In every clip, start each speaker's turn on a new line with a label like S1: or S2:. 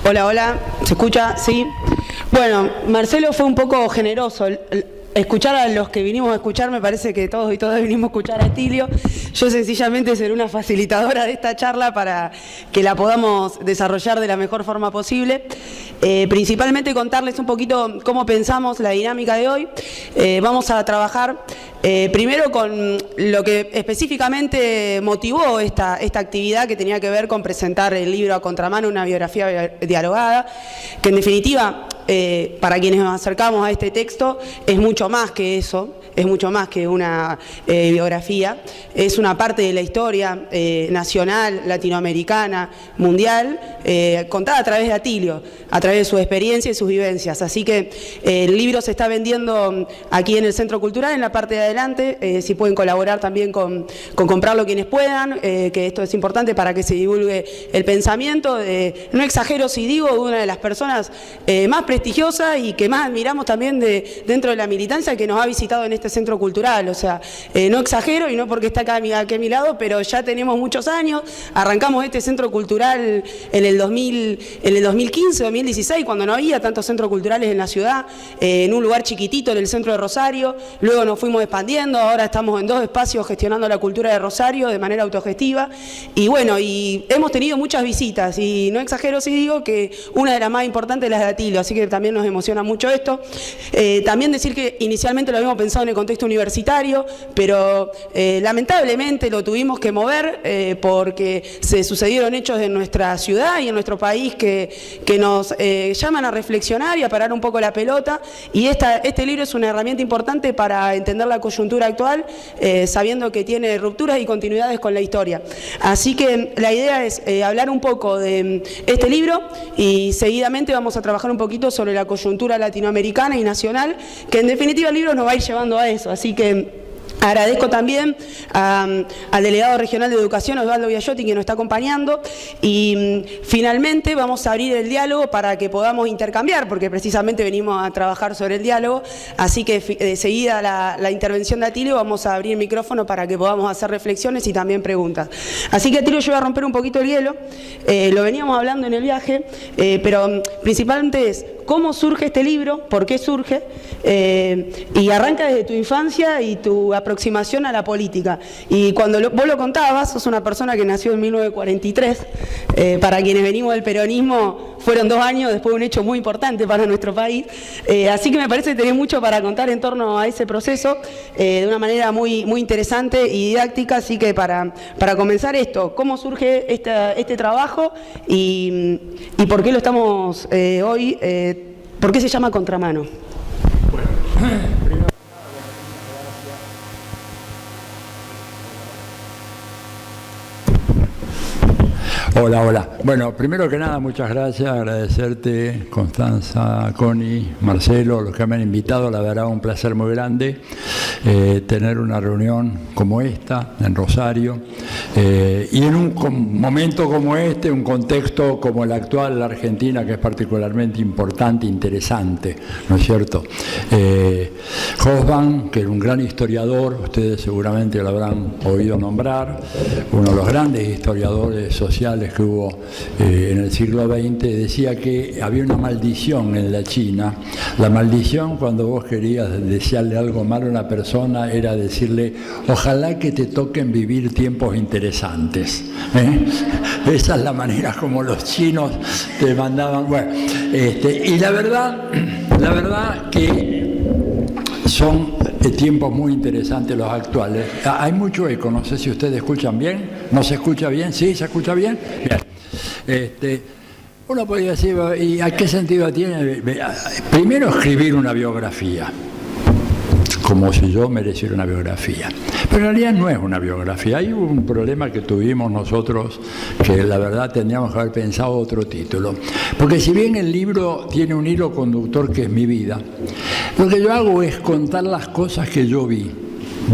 S1: Hola, hola, ¿se escucha? Sí. Bueno, Marcelo fue un poco generoso. Escuchar a los que vinimos a escuchar, me parece que todos y todas vinimos a escuchar a Atilio. Yo sencillamente seré una facilitadora de esta charla para que la podamos desarrollar de la mejor forma posible. Principalmente contarles un poquito cómo pensamos la dinámica de hoy. Vamos a trabajar primero con lo que específicamente motivó esta actividad, que tenía que ver con presentar el libro A Contramano, una biografía dialogada, que en definitiva, para quienes nos acercamos a este texto, es mucho más que eso, es mucho más que una biografía, es una parte de la historia nacional, latinoamericana, mundial, contada a través de Atilio, a través de su experiencia y sus vivencias. Así que el libro se está vendiendo aquí en el Centro Cultural, en la parte de adelante. Si pueden colaborar también con comprarlo quienes puedan, que esto es importante para que se divulgue el pensamiento. No exagero si digo, de una de las personas más prestigiosas y que más admiramos también dentro de la militancia, que nos ha visitado en este Centro Cultural. O sea, no exagero, y no porque está acá a mi lado, pero ya tenemos muchos años. Arrancamos este Centro Cultural en el 2015, 2016, cuando no había tantos centros culturales en la ciudad, en un lugar chiquitito en el centro de Rosario. Luego nos fuimos expandiendo, ahora estamos en 2 espacios gestionando la cultura de Rosario de manera autogestiva. Y bueno, y hemos tenido muchas visitas, y no exagero si digo que una de las más importantes es la de Atilio, así que también nos emociona mucho esto. También decir que inicialmente lo habíamos pensado en el contexto universitario, pero lamentablemente lo tuvimos que mover porque se sucedieron hechos en nuestra ciudad y en nuestro país que nos llaman a reflexionar y a parar un poco la pelota, y este libro es una herramienta importante para entender la coyuntura actual, sabiendo que tiene rupturas y continuidades con la historia. Así que la idea es hablar un poco de este libro, y seguidamente vamos a trabajar un poquito sobre la coyuntura latinoamericana y nacional, que en definitiva el libro nos va a ir llevando a eso. Así que agradezco también al delegado regional de Educación, Osvaldo Biagiotti, que nos está acompañando, y finalmente vamos a abrir el diálogo para que podamos intercambiar, porque precisamente venimos a trabajar sobre el diálogo. Así que seguida la intervención de Atilio, vamos a abrir el micrófono para que podamos hacer reflexiones y también preguntas. Así que, Atilio, yo voy a romper un poquito el hielo. Lo veníamos hablando en el viaje, pero principalmente es cómo surge este libro, por qué surge, y arranca desde tu infancia y tu aproximación a la política. Y cuando vos lo contabas, sos una persona que nació en 1943, para quienes venimos del peronismo fueron 2 años después de un hecho muy importante para nuestro país, así que me parece que tenés mucho para contar en torno a ese proceso, de una manera muy, muy interesante y didáctica. Así que para comenzar esto, ¿cómo surge este trabajo y por qué lo estamos hoy? ¿Por qué se llama Contramano?
S2: Hola. Bueno, primero que nada, muchas gracias, agradecerte, Constanza, Connie, Marcelo, los que me han invitado. La verdad, un placer muy grande tener una reunión como esta en Rosario, y en un momento como este, un contexto como el actual de la Argentina, que es particularmente importante e interesante, ¿no es cierto? Hobsbawm, que era un gran historiador, ustedes seguramente lo habrán oído nombrar, uno de los grandes historiadores sociales que hubo en el siglo XX, decía que había una maldición en la China. La maldición, cuando vos querías desearle algo malo a una persona, era decirle: ojalá que te toquen vivir tiempos interesantes. Esa es la manera como los chinos te mandaban. Bueno, y la verdad que son tiempos muy interesantes los actuales. Hay mucho eco, no sé si ustedes escuchan bien. ¿No se escucha bien? ¿Sí? ¿Se escucha bien? Bien. Uno podría decir, ¿y a qué sentido tiene? Primero, escribir una biografía, como si yo mereciera una biografía. Pero en realidad no es una biografía. Hay un problema que tuvimos nosotros, que la verdad tendríamos que haber pensado otro título. Porque si bien el libro tiene un hilo conductor que es mi vida, lo que yo hago es contar las cosas que yo vi,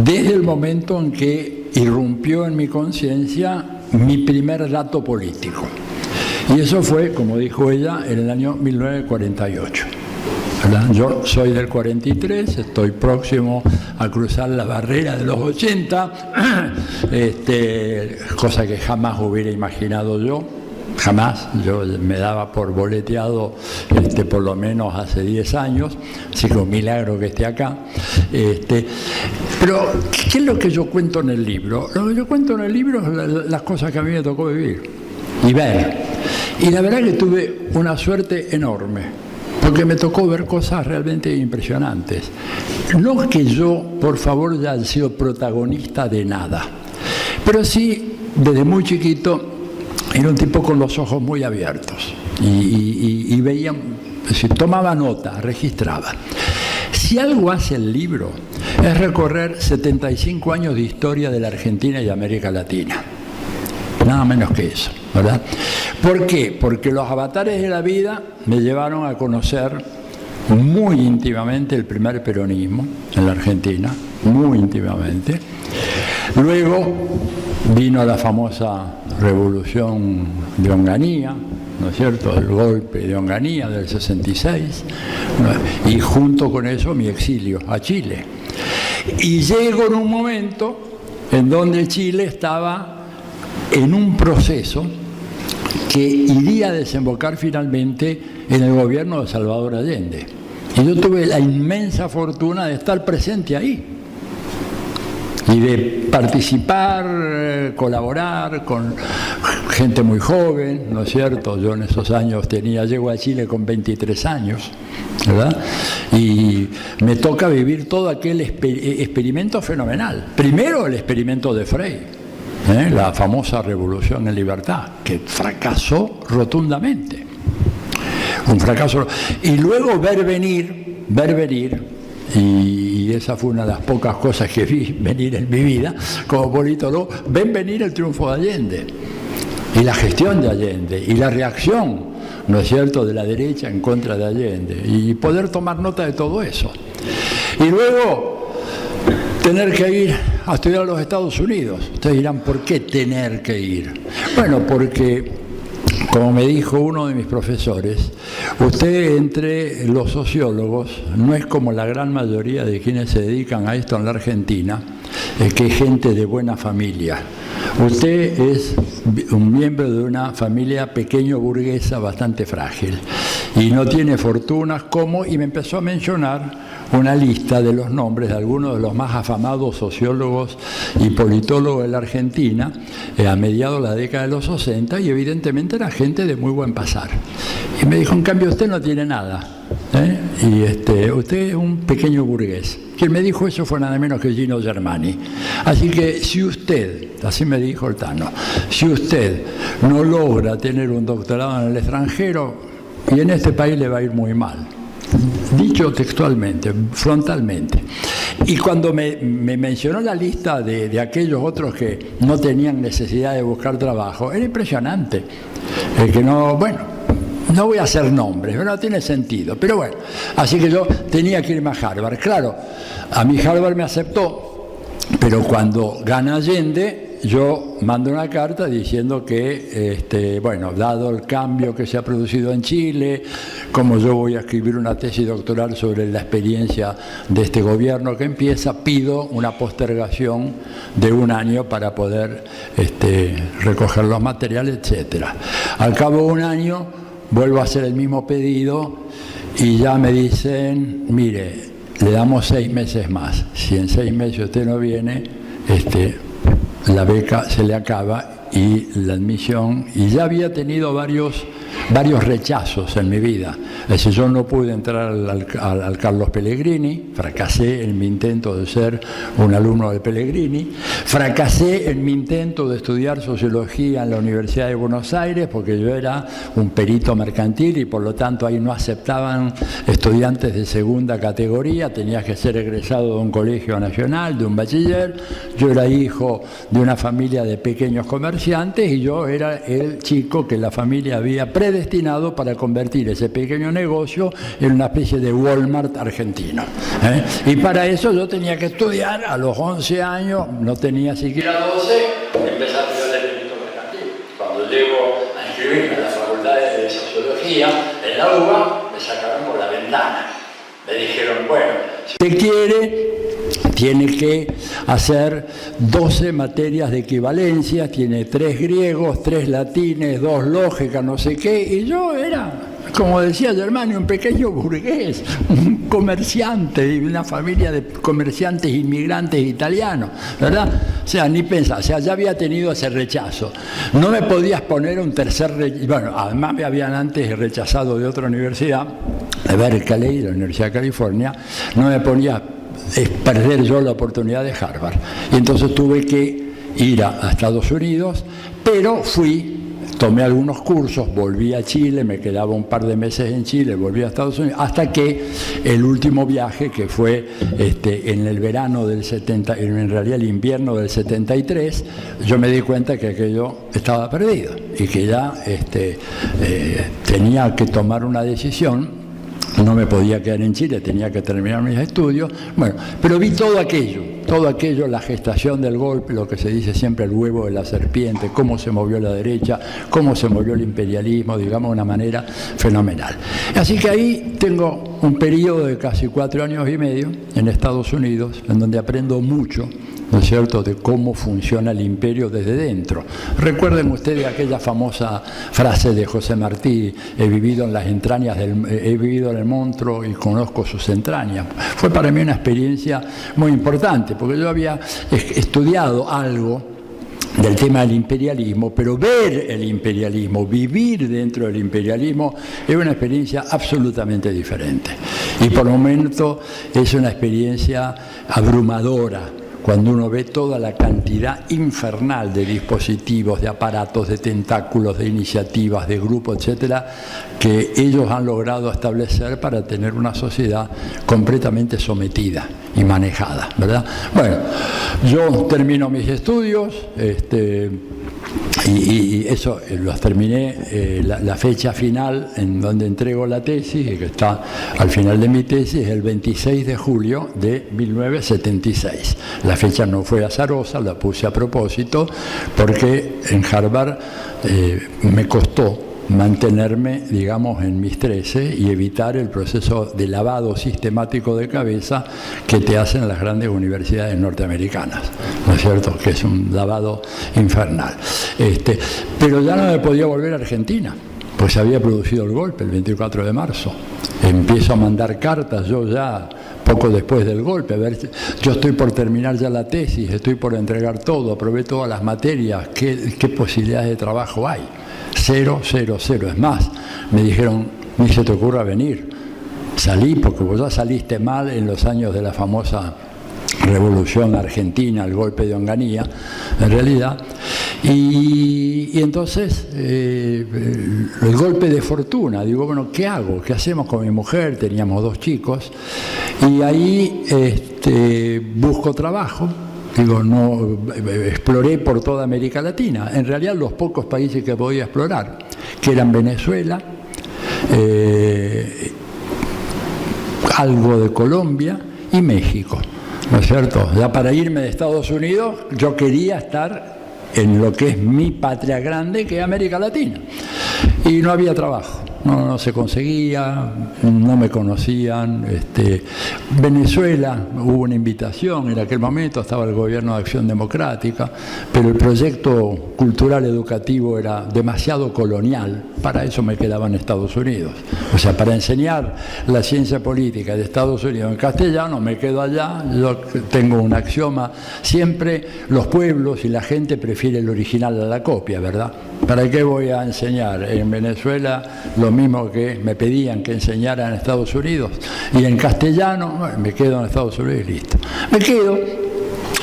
S2: desde el momento en que irrumpió en mi conciencia mi primer dato político. Y eso fue, como dijo ella, en el año 1948. ¿Verdad? Yo soy del 43, estoy próximo a cruzar la barrera de los 80, cosa que jamás hubiera imaginado yo. jamás. Yo me daba por boleteado por lo menos hace 10 años, así que un milagro que esté acá. Pero, ¿qué es lo que yo cuento en el libro? Lo que yo cuento en el libro es las cosas que a mí me tocó vivir y ver. Y la verdad que tuve una suerte enorme, porque me tocó ver cosas realmente impresionantes. No que yo, por favor, ya haya sido protagonista de nada, pero sí, desde muy chiquito, era un tipo con los ojos muy abiertos y veía, si tomaba nota, registraba. Si algo hace el libro es recorrer 75 años de historia de la Argentina y América Latina. Nada menos que eso, ¿verdad? ¿Por qué? Porque los avatares de la vida me llevaron a conocer muy íntimamente el primer peronismo en la Argentina, muy íntimamente. Luego vino la famosa revolución de Onganía, ¿no es cierto?, el golpe de Onganía del 66, ¿no? Y junto con eso mi exilio a Chile. Y llego en un momento en donde Chile estaba en un proceso que iría a desembocar finalmente en el gobierno de Salvador Allende. Y yo tuve la inmensa fortuna de estar presente ahí y de participar, colaborar con gente muy joven, ¿no es cierto? Yo en esos años llego a Chile con 23 años, ¿verdad? Y me toca vivir todo aquel experimento fenomenal. Primero el experimento de Frei, la famosa Revolución en Libertad, que fracasó rotundamente. Un fracaso. Y luego ver venir, y esa fue una de las pocas cosas que vi venir en mi vida como politólogo, ven venir el triunfo de Allende y la gestión de Allende y la reacción, ¿no es cierto?, de la derecha en contra de Allende, y poder tomar nota de todo eso. Y luego tener que ir a estudiar a los Estados Unidos. Ustedes dirán, ¿por qué tener que ir? Bueno, porque, como me dijo uno de mis profesores, usted entre los sociólogos no es como la gran mayoría de quienes se dedican a esto en la Argentina, que es gente de buena familia. Usted es un miembro de una familia pequeño burguesa bastante frágil y no tiene fortunas como, y me empezó a mencionar una lista de los nombres de algunos de los más afamados sociólogos y politólogos de la Argentina a mediados de la década de los 60, y evidentemente era gente de muy buen pasar. Y me dijo, en cambio, usted no tiene nada, y usted es un pequeño burgués. Quien me dijo eso fue nada menos que Gino Germani. Así que si usted, así me dijo el Tano, si usted no logra tener un doctorado en el extranjero, y en este país le va a ir muy mal. Dicho textualmente, frontalmente. Y cuando me mencionó la lista de aquellos otros que no tenían necesidad de buscar trabajo, era impresionante. Que no, bueno, no voy a hacer nombres, no tiene sentido, pero bueno, así que yo tenía que irme a Harvard. Claro, a mí Harvard me aceptó, pero cuando gana Allende, yo mando una carta diciendo que, bueno, dado el cambio que se ha producido en Chile, como yo voy a escribir una tesis doctoral sobre la experiencia de este gobierno que empieza, pido una postergación de 1 año para poder recoger los materiales, etc. Al cabo de 1 año, vuelvo a hacer el mismo pedido y ya me dicen, mire, le damos 6 meses más. Si en 6 meses usted no viene, la beca se le acaba y la admisión, y ya había tenido varios rechazos en mi vida. Es decir, yo no pude entrar al Carlos Pellegrini, fracasé en mi intento de ser un alumno de Pellegrini, fracasé en mi intento de estudiar sociología en la Universidad de Buenos Aires, porque yo era un perito mercantil y por lo tanto ahí no aceptaban estudiantes de segunda categoría, tenías que ser egresado de un colegio nacional, de un bachiller. Yo era hijo de una familia de pequeños comerciantes y yo era el chico que la familia había predestinado para convertir ese pequeño negocio en una especie de Walmart argentino. Y para eso yo tenía que estudiar a los 11 años, no tenía siquiera 12, empecé a estudiar el perito mercantil. Cuando llego a inscribirme a la facultad de sociología en la UBA, me sacaron por la ventana. Me dijeron, bueno, si usted quiere, tiene que hacer 12 materias de equivalencia, tiene 3 griegos, 3 latines, 2 lógicas, no sé qué, y yo era, como decía Germani, un pequeño burgués, un comerciante de una familia de comerciantes inmigrantes italianos, ¿verdad? O sea, ni pensar, o sea, ya había tenido ese rechazo. No me podías poner un tercer rechazo, bueno, además me habían antes rechazado de otra universidad, de Berkeley, de la Universidad de California, no me ponía perder yo la oportunidad de Harvard. Y entonces tuve que ir a Estados Unidos, pero tomé algunos cursos, volví a Chile, me quedaba un par de meses en Chile, volví a Estados Unidos, hasta que el último viaje, que fue en el verano del 70, en realidad el invierno del 73, yo me di cuenta que aquello estaba perdido y que ya tenía que tomar una decisión. No me podía quedar en Chile, tenía que terminar mis estudios. Bueno, pero vi todo aquello, la gestación del golpe, lo que se dice siempre el huevo de la serpiente, cómo se movió la derecha, cómo se movió el imperialismo, digamos, de una manera fenomenal. Así que ahí tengo un periodo de casi 4 años y medio en Estados Unidos, en donde aprendo mucho, ¿no es cierto?, de cómo funciona el imperio desde dentro. Recuerden ustedes aquella famosa frase de José Martí: he vivido en las entrañas he vivido en el monstruo y conozco sus entrañas. Fue para mí una experiencia muy importante, porque yo había estudiado algo del tema del imperialismo, pero ver el imperialismo, vivir dentro del imperialismo, es una experiencia absolutamente diferente. Y por momento es una experiencia abrumadora, cuando uno ve toda la cantidad infernal de dispositivos, de aparatos, de tentáculos, de iniciativas, de grupos, etcétera, que ellos han logrado establecer para tener una sociedad completamente sometida y manejada, ¿verdad? Bueno, yo termino mis estudios, y eso los terminé, la fecha final en donde entrego la tesis, que está al final de mi tesis, es el 26 de julio de 1976. La fecha no fue azarosa, la puse a propósito, porque en Harvard me costó mantenerme, digamos, en mis 13 y evitar el proceso de lavado sistemático de cabeza que te hacen las grandes universidades norteamericanas, ¿no es cierto?, que es un lavado infernal. Pero ya no me podía volver a Argentina, pues se había producido el golpe el 24 de marzo. Empiezo a mandar cartas, yo ya poco después del golpe, a ver, yo estoy por terminar ya la tesis, estoy por entregar todo, aprobé todas las materias, ¿qué posibilidades de trabajo hay? 0, 0, 0. Es más, me dijeron, ni se te ocurra venir, salí, porque vos ya saliste mal en los años de la famosa revolución argentina, el golpe de Onganía, en realidad, y entonces el golpe de fortuna, digo, bueno, ¿qué hago? ¿Qué hacemos con mi mujer? Teníamos 2 chicos, y ahí busco trabajo. Digo, no, exploré por toda América Latina, en realidad los pocos países que podía explorar, que eran Venezuela, algo de Colombia y México, ¿no es cierto? Ya para irme de Estados Unidos yo quería estar en lo que es mi patria grande, que es América Latina, y no había trabajo. No se conseguía, no me conocían. Venezuela, hubo una invitación, en aquel momento estaba el gobierno de Acción Democrática, pero el proyecto cultural educativo era demasiado colonial, para eso me quedaba en Estados Unidos. O sea, para enseñar la ciencia política de Estados Unidos en castellano, me quedo allá. Yo tengo un axioma: siempre los pueblos y la gente prefiere el original a la copia, ¿verdad? ¿Para qué voy a enseñar en Venezuela lo mismo que me pedían que enseñara en Estados Unidos? Y en castellano, bueno, me quedo en Estados Unidos y listo. Me quedo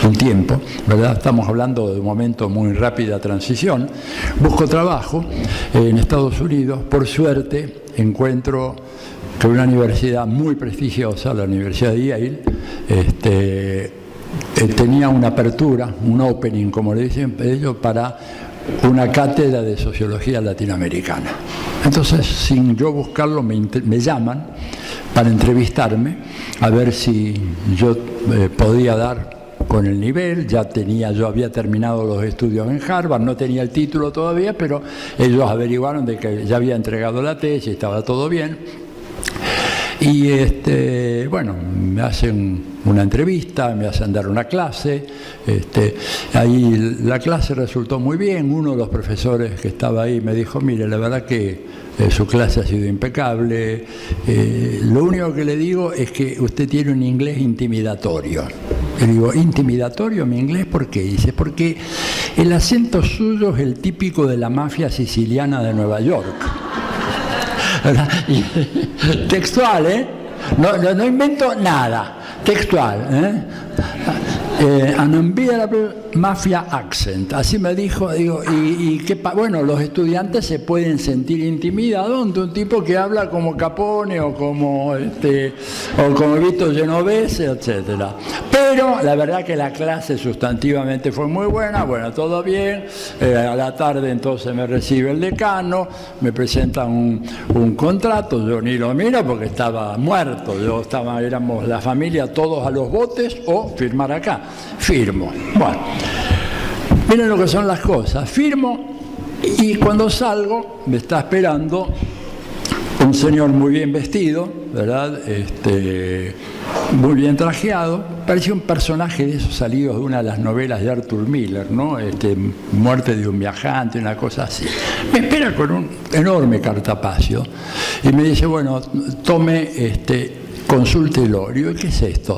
S2: un tiempo, ¿verdad? Estamos hablando de un momento muy rápida transición. Busco trabajo en Estados Unidos. Por suerte encuentro que una universidad muy prestigiosa, la Universidad de Yale, tenía una apertura, un opening, como le dicen ellos, para una cátedra de sociología latinoamericana. Entonces, sin yo buscarlo, me llaman para entrevistarme, a ver si yo podía dar con el nivel. Yo había terminado los estudios en Harvard, no tenía el título todavía, pero ellos averiguaron de que ya había entregado la tesis, estaba todo bien. Y bueno, me hacen una entrevista, me hacen dar una clase. Ahí la clase resultó muy bien. Uno de los profesores que estaba ahí me dijo: mire, la verdad que su clase ha sido impecable. Lo único que le digo es que usted tiene un inglés intimidatorio. Y digo: ¿intimidatorio mi inglés? ¿Por qué? Dice: porque el acento suyo es el típico de la mafia siciliana de Nueva York. Textual, ¿eh? No invento nada. Textual, ¿eh? An unbearable mafia accent, así me dijo. Digo, bueno, los estudiantes se pueden sentir intimidados ante un tipo que habla como Capone o como Vito Genovese, etcétera. Pero la verdad que la clase sustantivamente fue muy buena. Bueno, todo bien. A la tarde entonces me recibe el decano, me presenta un contrato. Yo ni lo miro porque estaba muerto. Éramos la familia todos a los botes o firmar acá. Firmo. Bueno, miren lo que son las cosas. Firmo y cuando salgo me está esperando un señor muy bien vestido, ¿verdad? Muy bien trajeado. Parecía un personaje de esos salidos de una de las novelas de Arthur Miller, ¿no? Muerte de un viajante, una cosa así. Me espera con un enorme cartapacio y me dice: bueno, tome, consúltelo. Le digo: ¿qué es esto?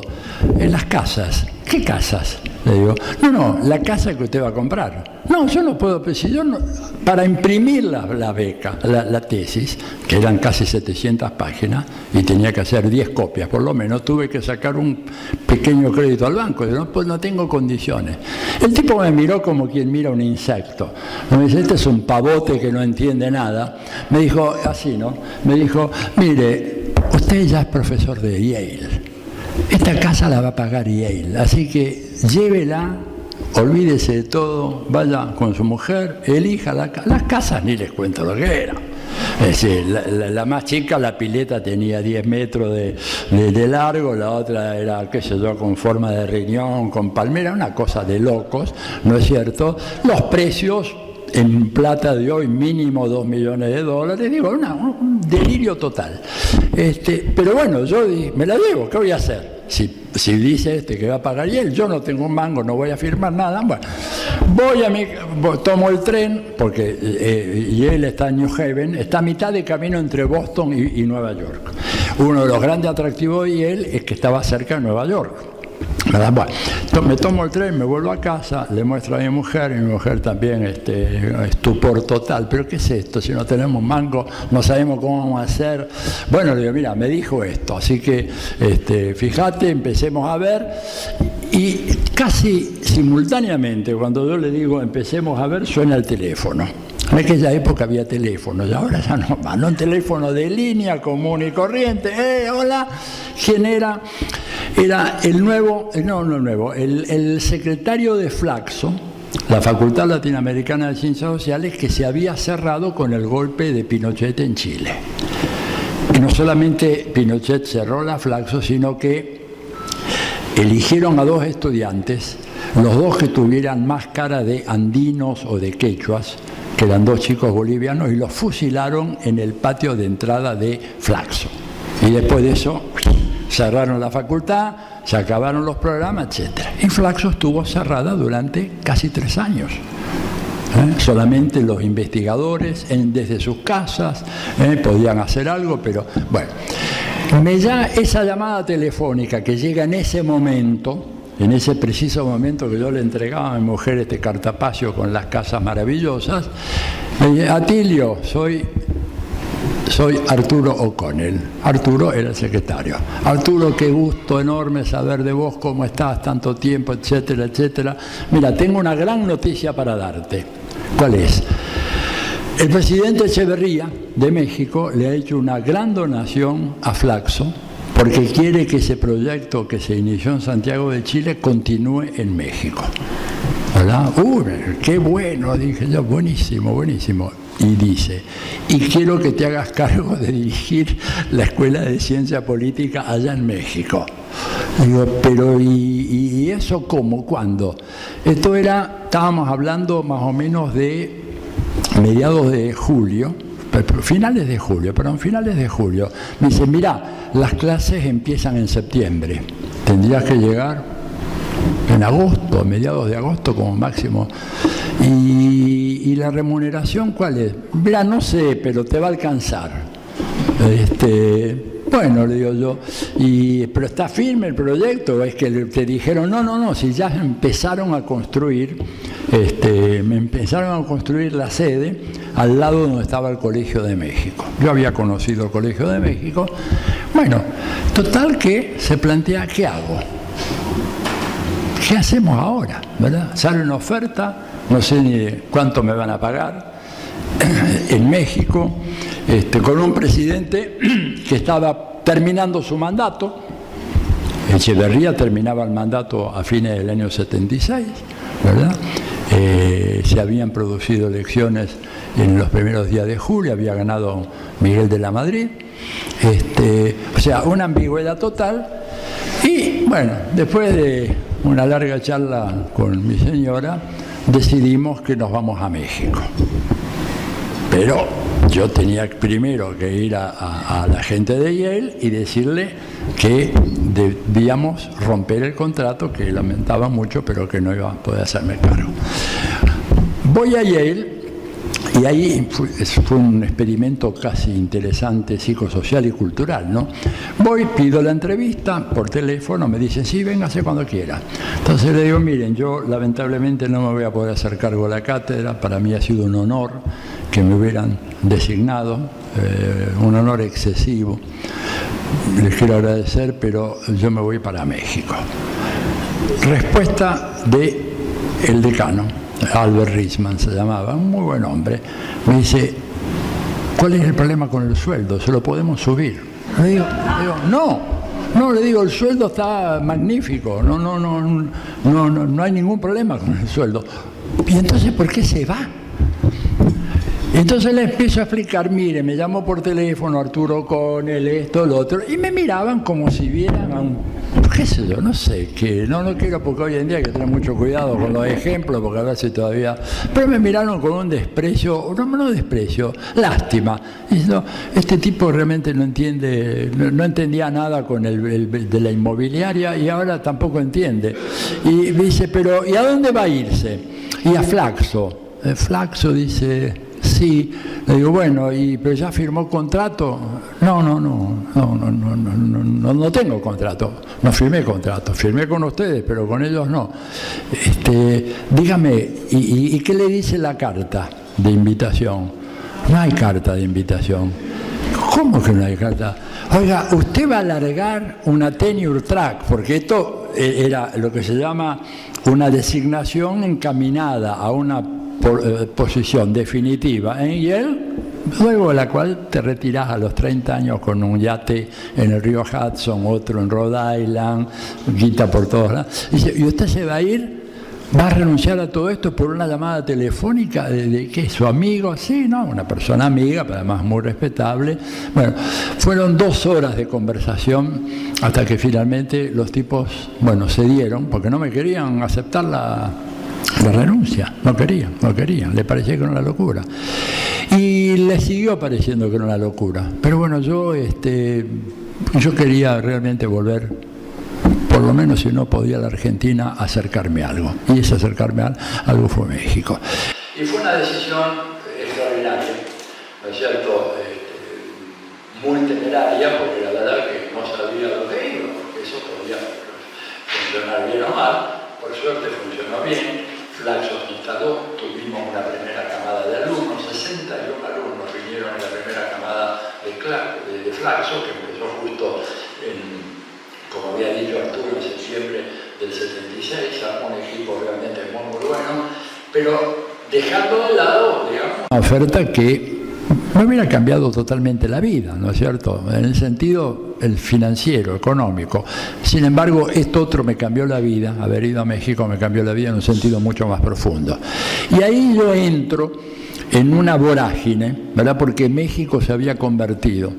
S2: En las casas. ¿Qué casas? Le digo: no, la casa que usted va a comprar. No, yo no puedo, si yo no, para imprimir la beca, la tesis, que eran casi 700 páginas, y tenía que hacer 10 copias por lo menos, tuve que sacar un pequeño crédito al banco. Yo no tengo condiciones. El tipo me miró como quien mira un insecto. Me dice: este es un pavote que no entiende nada. Me dijo, así, ¿no? Me dijo: mire, usted ya es profesor de Yale. Esta casa la va a pagar Yale, así que llévela, olvídese de todo, vaya con su mujer, elija las casas, ni les cuento lo que era. Es decir, la más chica, la pileta tenía 10 metros de largo, la otra era, qué sé yo, con forma de riñón, con palmera, una cosa de locos, ¿no es cierto? Los precios en plata de hoy, mínimo $2 millones, digo, un delirio total. Pero bueno, yo me la llevo, ¿qué voy a hacer? Si dice que va a pagar y él, yo no tengo un mango, no voy a firmar nada. Bueno, tomo el tren, porque Yale está en New Haven, está a mitad de camino entre Boston y Nueva York. Uno de los grandes atractivos de Yale es que estaba cerca de Nueva York. Bueno, me tomo el tren, me vuelvo a casa, le muestro a mi mujer, y mi mujer también, estupor total. ¿Pero qué es esto? Si no tenemos mango, no sabemos cómo vamos a hacer. Bueno, le digo: mira, me dijo esto, así que fíjate, empecemos a ver. Y casi simultáneamente, cuando yo le digo empecemos a ver, suena el teléfono. En aquella época había teléfonos, y ahora ya no va, no un teléfono de línea común y corriente. Hola, ¿quién era? Era el secretario de Flaxo, la Facultad Latinoamericana de Ciencias Sociales, que se había cerrado con el golpe de Pinochet en Chile. Y no solamente Pinochet cerró la Flaxo, sino que eligieron a 2 estudiantes, los 2 que tuvieran más cara de andinos o de quechuas, que eran 2 chicos bolivianos, y los fusilaron en el patio de entrada de Flaxo. Y después de eso cerraron la facultad, se acabaron los programas, etc. Y Flaxo estuvo cerrada durante casi 3 años. Solamente los investigadores desde sus casas podían hacer algo, pero bueno. Esa llamada telefónica que llega en ese momento, en ese preciso momento que yo le entregaba a mi mujer este cartapacio con las casas maravillosas, le dije: Atilio, soy Arturo O'Connell. Arturo era el secretario. Arturo, qué gusto enorme saber de vos, cómo estás, tanto tiempo, etcétera, etcétera. Mira, tengo una gran noticia para darte. ¿Cuál es? El presidente Echeverría de México le ha hecho una gran donación a Flaxo porque quiere que ese proyecto que se inició en Santiago de Chile continúe en México. ¿Verdad? ¡Qué bueno! Dije yo, buenísimo, buenísimo. Y dice: y quiero que te hagas cargo de dirigir la Escuela de Ciencia Política allá en México. Digo, pero ¿y eso cómo? ¿Cuándo? Estábamos hablando más o menos de mediados de julio, finales de julio, me dice, mirá, las clases empiezan en septiembre, tendrías que llegar en agosto, a mediados de agosto como máximo. ¿Y la remuneración cuál es? Mira, no sé, pero te va a alcanzar. Bueno, le digo yo, ¿pero está firme el proyecto? Es que te dijeron, no, si ya empezaron a construir, empezaron a construir la sede al lado donde estaba el Colegio de México. Yo había conocido el Colegio de México. Bueno, total que se plantea, ¿qué hago? ¿Qué hacemos ahora? ¿Verdad? Sale una oferta, no sé ni cuánto me van a pagar, en México, con un presidente que estaba terminando su mandato. Echeverría terminaba el mandato a fines del año 76, ¿verdad? Se habían producido elecciones en los primeros días de julio, había ganado Miguel de la Madrid, o sea, una ambigüedad total. Y bueno, después de una larga charla con mi señora, decidimos que nos vamos a México. Pero yo tenía primero que ir a la gente de Yale y decirle que debíamos romper el contrato, que lamentaba mucho, pero que no iba a poder hacerme cargo. Voy a Yale y ahí fue un experimento casi interesante, psicosocial y cultural, ¿no? Voy, pido la entrevista por teléfono, me dicen, sí, véngase cuando quiera. Entonces le digo, miren, yo lamentablemente no me voy a poder hacer cargo de la cátedra, para mí ha sido un honor que me hubieran designado, un honor excesivo. Les quiero agradecer, pero yo me voy para México. Respuesta del decano, Albert Risman se llamaba, un muy buen hombre. Me dice, ¿cuál es el problema con el sueldo? ¿Se lo podemos subir? Le digo, no, le digo, el sueldo está magnífico, no hay ningún problema con el sueldo. ¿Y entonces por qué se va? Entonces le empiezo a explicar, mire, me llamó por teléfono Arturo Conel, esto, lo otro, y me miraban como si vieran a un, qué sé yo, no sé, que no quiero, porque hoy en día hay que tener mucho cuidado con los ejemplos, porque a veces todavía, pero me miraron con un desprecio, no desprecio, lástima. Diciendo, este tipo realmente no entiende, no entendía nada con el de la inmobiliaria y ahora tampoco entiende. Y me dice, pero ¿y a dónde va a irse? Y a Flaxo. Flaxo dice, sí. Le digo, bueno, pero ya firmó contrato. No tengo contrato. No firmé contrato. Firmé con ustedes, pero con ellos no. Dígame, ¿y qué le dice la carta de invitación? No hay carta de invitación. ¿Cómo que no hay carta? Oiga, usted va a alargar una tenure track, porque esto era lo que se llama una designación encaminada a una posición definitiva en Yale, luego de la cual te retirás a los 30 años con un yate en el río Hudson, otro en Rhode Island, guita por todos lados. Dice, ¿y usted se va a ir? ¿Va a renunciar a todo esto por una llamada telefónica de qué? ¿Su amigo? Sí, no, una persona amiga, pero además muy respetable. Bueno, fueron 2 horas de conversación hasta que finalmente los tipos, cedieron, porque no me querían aceptar la renuncia, no querían, le parecía que era una locura. Y le siguió pareciendo que era una locura. Pero bueno, yo quería realmente volver, por lo menos si no podía a la Argentina, acercarme a algo. Y ese acercarme a algo fue México. Y fue una decisión extraordinaria, ¿no es cierto? Muy temeraria, porque la verdad que no sabía lo que iba, porque eso podía funcionar bien o mal. Por suerte funcionó bien. Flaxo se instaló, tuvimos una primera camada de alumnos, 61 alumnos vinieron en la primera camada de Flaxo, que empezó justo como había dicho Arturo, en septiembre del 76, armó un equipo realmente muy bueno, pero dejando de lado, digamos, una oferta que me hubiera cambiado totalmente la vida, ¿no es cierto? En el sentido el financiero, económico. Sin embargo, esto otro me cambió la vida, haber ido a México me cambió la vida en un sentido mucho más profundo. Y ahí yo entro en una vorágine, ¿verdad? Porque México se había convertido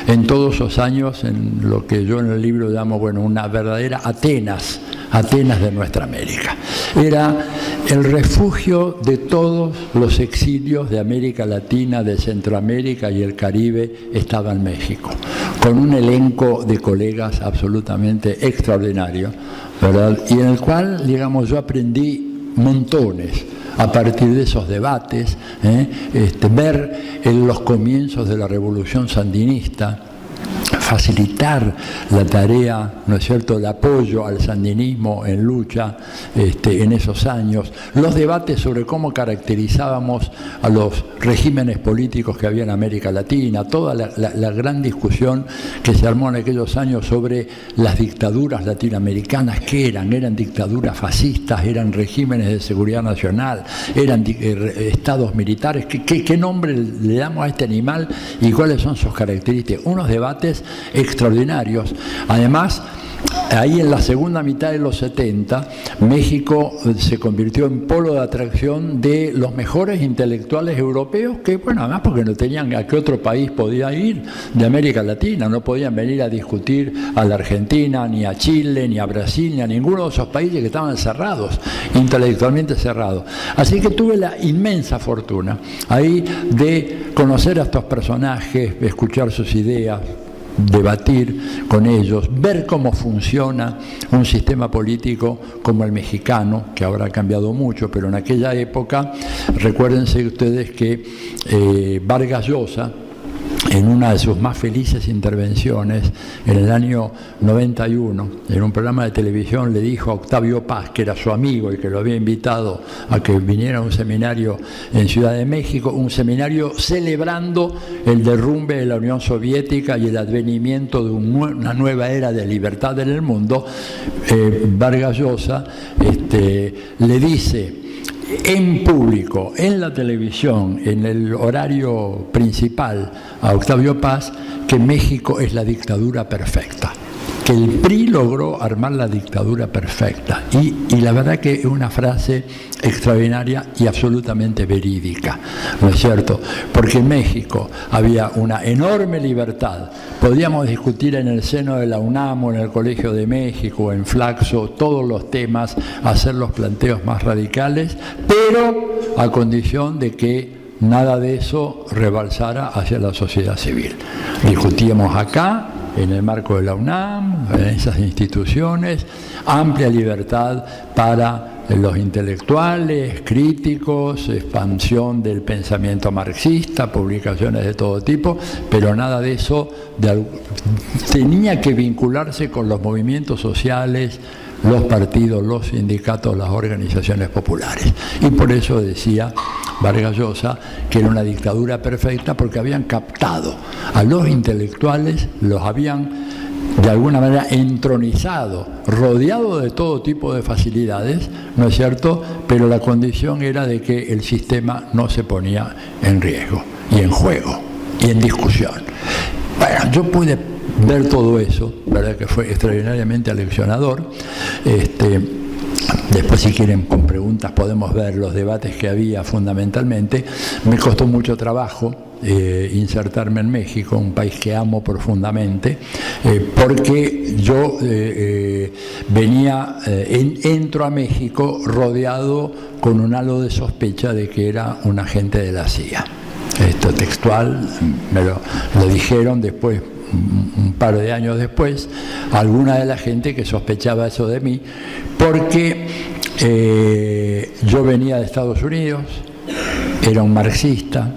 S2: en todos esos años en lo que yo en el libro llamo, una verdadera Atenas Atenas de nuestra América. Era el refugio de todos los exilios de América Latina, de Centroamérica y el Caribe, estaba en México, con un elenco de colegas absolutamente extraordinario, ¿verdad? Y en el cual, digamos, yo aprendí montones a partir de esos debates, ver en los comienzos de la Revolución Sandinista, facilitar la tarea, ¿no es cierto?, el apoyo al sandinismo en lucha en esos años, los debates sobre cómo caracterizábamos a los regímenes políticos que había en América Latina, toda la gran discusión que se armó en aquellos años sobre las dictaduras latinoamericanas. ¿Qué eran? ¿Eran dictaduras fascistas? ¿Eran regímenes de seguridad nacional? ¿Eran estados militares? ¿Qué nombre le damos a este animal y cuáles son sus características? Unos debates extraordinarios. Además, ahí en la segunda mitad de los 70, México se convirtió en polo de atracción de los mejores intelectuales europeos que, bueno, además porque no tenían a qué otro país podía ir de América Latina, no podían venir a discutir a la Argentina, ni a Chile, ni a Brasil, ni a ninguno de esos países que estaban cerrados, intelectualmente cerrados. Así que tuve la inmensa fortuna ahí de conocer a estos personajes, escuchar sus ideas, debatir con ellos, ver cómo funciona un sistema político como el mexicano, que ahora ha cambiado mucho, pero en aquella época, recuérdense ustedes que Vargas Llosa, en una de sus más felices intervenciones, en el año 91, en un programa de televisión, le dijo a Octavio Paz, que era su amigo y que lo había invitado a que viniera a un seminario en Ciudad de México, un seminario celebrando el derrumbe de la Unión Soviética y el advenimiento de una nueva era de libertad en el mundo. Vargas Llosa le dice en público, en la televisión, en el horario principal, a Octavio Paz, que México es la dictadura perfecta, que el PRI logró armar la dictadura perfecta. Y la verdad que es una frase extraordinaria y absolutamente verídica, ¿no es cierto? Porque en México había una enorme libertad. Podíamos discutir en el seno de la UNAM o en el Colegio de México, en Flaxo, todos los temas, hacer los planteos más radicales, pero a condición de que nada de eso rebalsara hacia la sociedad civil. Discutíamos acá, en el marco de la UNAM, en esas instituciones, amplia libertad para los intelectuales, críticos, expansión del pensamiento marxista, publicaciones de todo tipo, pero nada de eso tenía que vincularse con los movimientos sociales, los partidos, los sindicatos, las organizaciones populares. Y por eso decía Vargas Llosa que era una dictadura perfecta, porque habían captado a los intelectuales, los habían de alguna manera entronizado, rodeado de todo tipo de facilidades, ¿no es cierto? Pero la condición era de que el sistema no se ponía en riesgo, y en juego, y en discusión. Bueno, yo pude ver todo eso, verdad que fue extraordinariamente aleccionador. Después, si quieren, con preguntas podemos ver los debates que había fundamentalmente. Me costó mucho trabajo insertarme en México, un país que amo profundamente, porque yo entro a México rodeado con un halo de sospecha de que era un agente de la CIA. Esto textual, me lo dijeron después, un par de años después, alguna de la gente que sospechaba eso de mí, porque yo venía de Estados Unidos, era un marxista,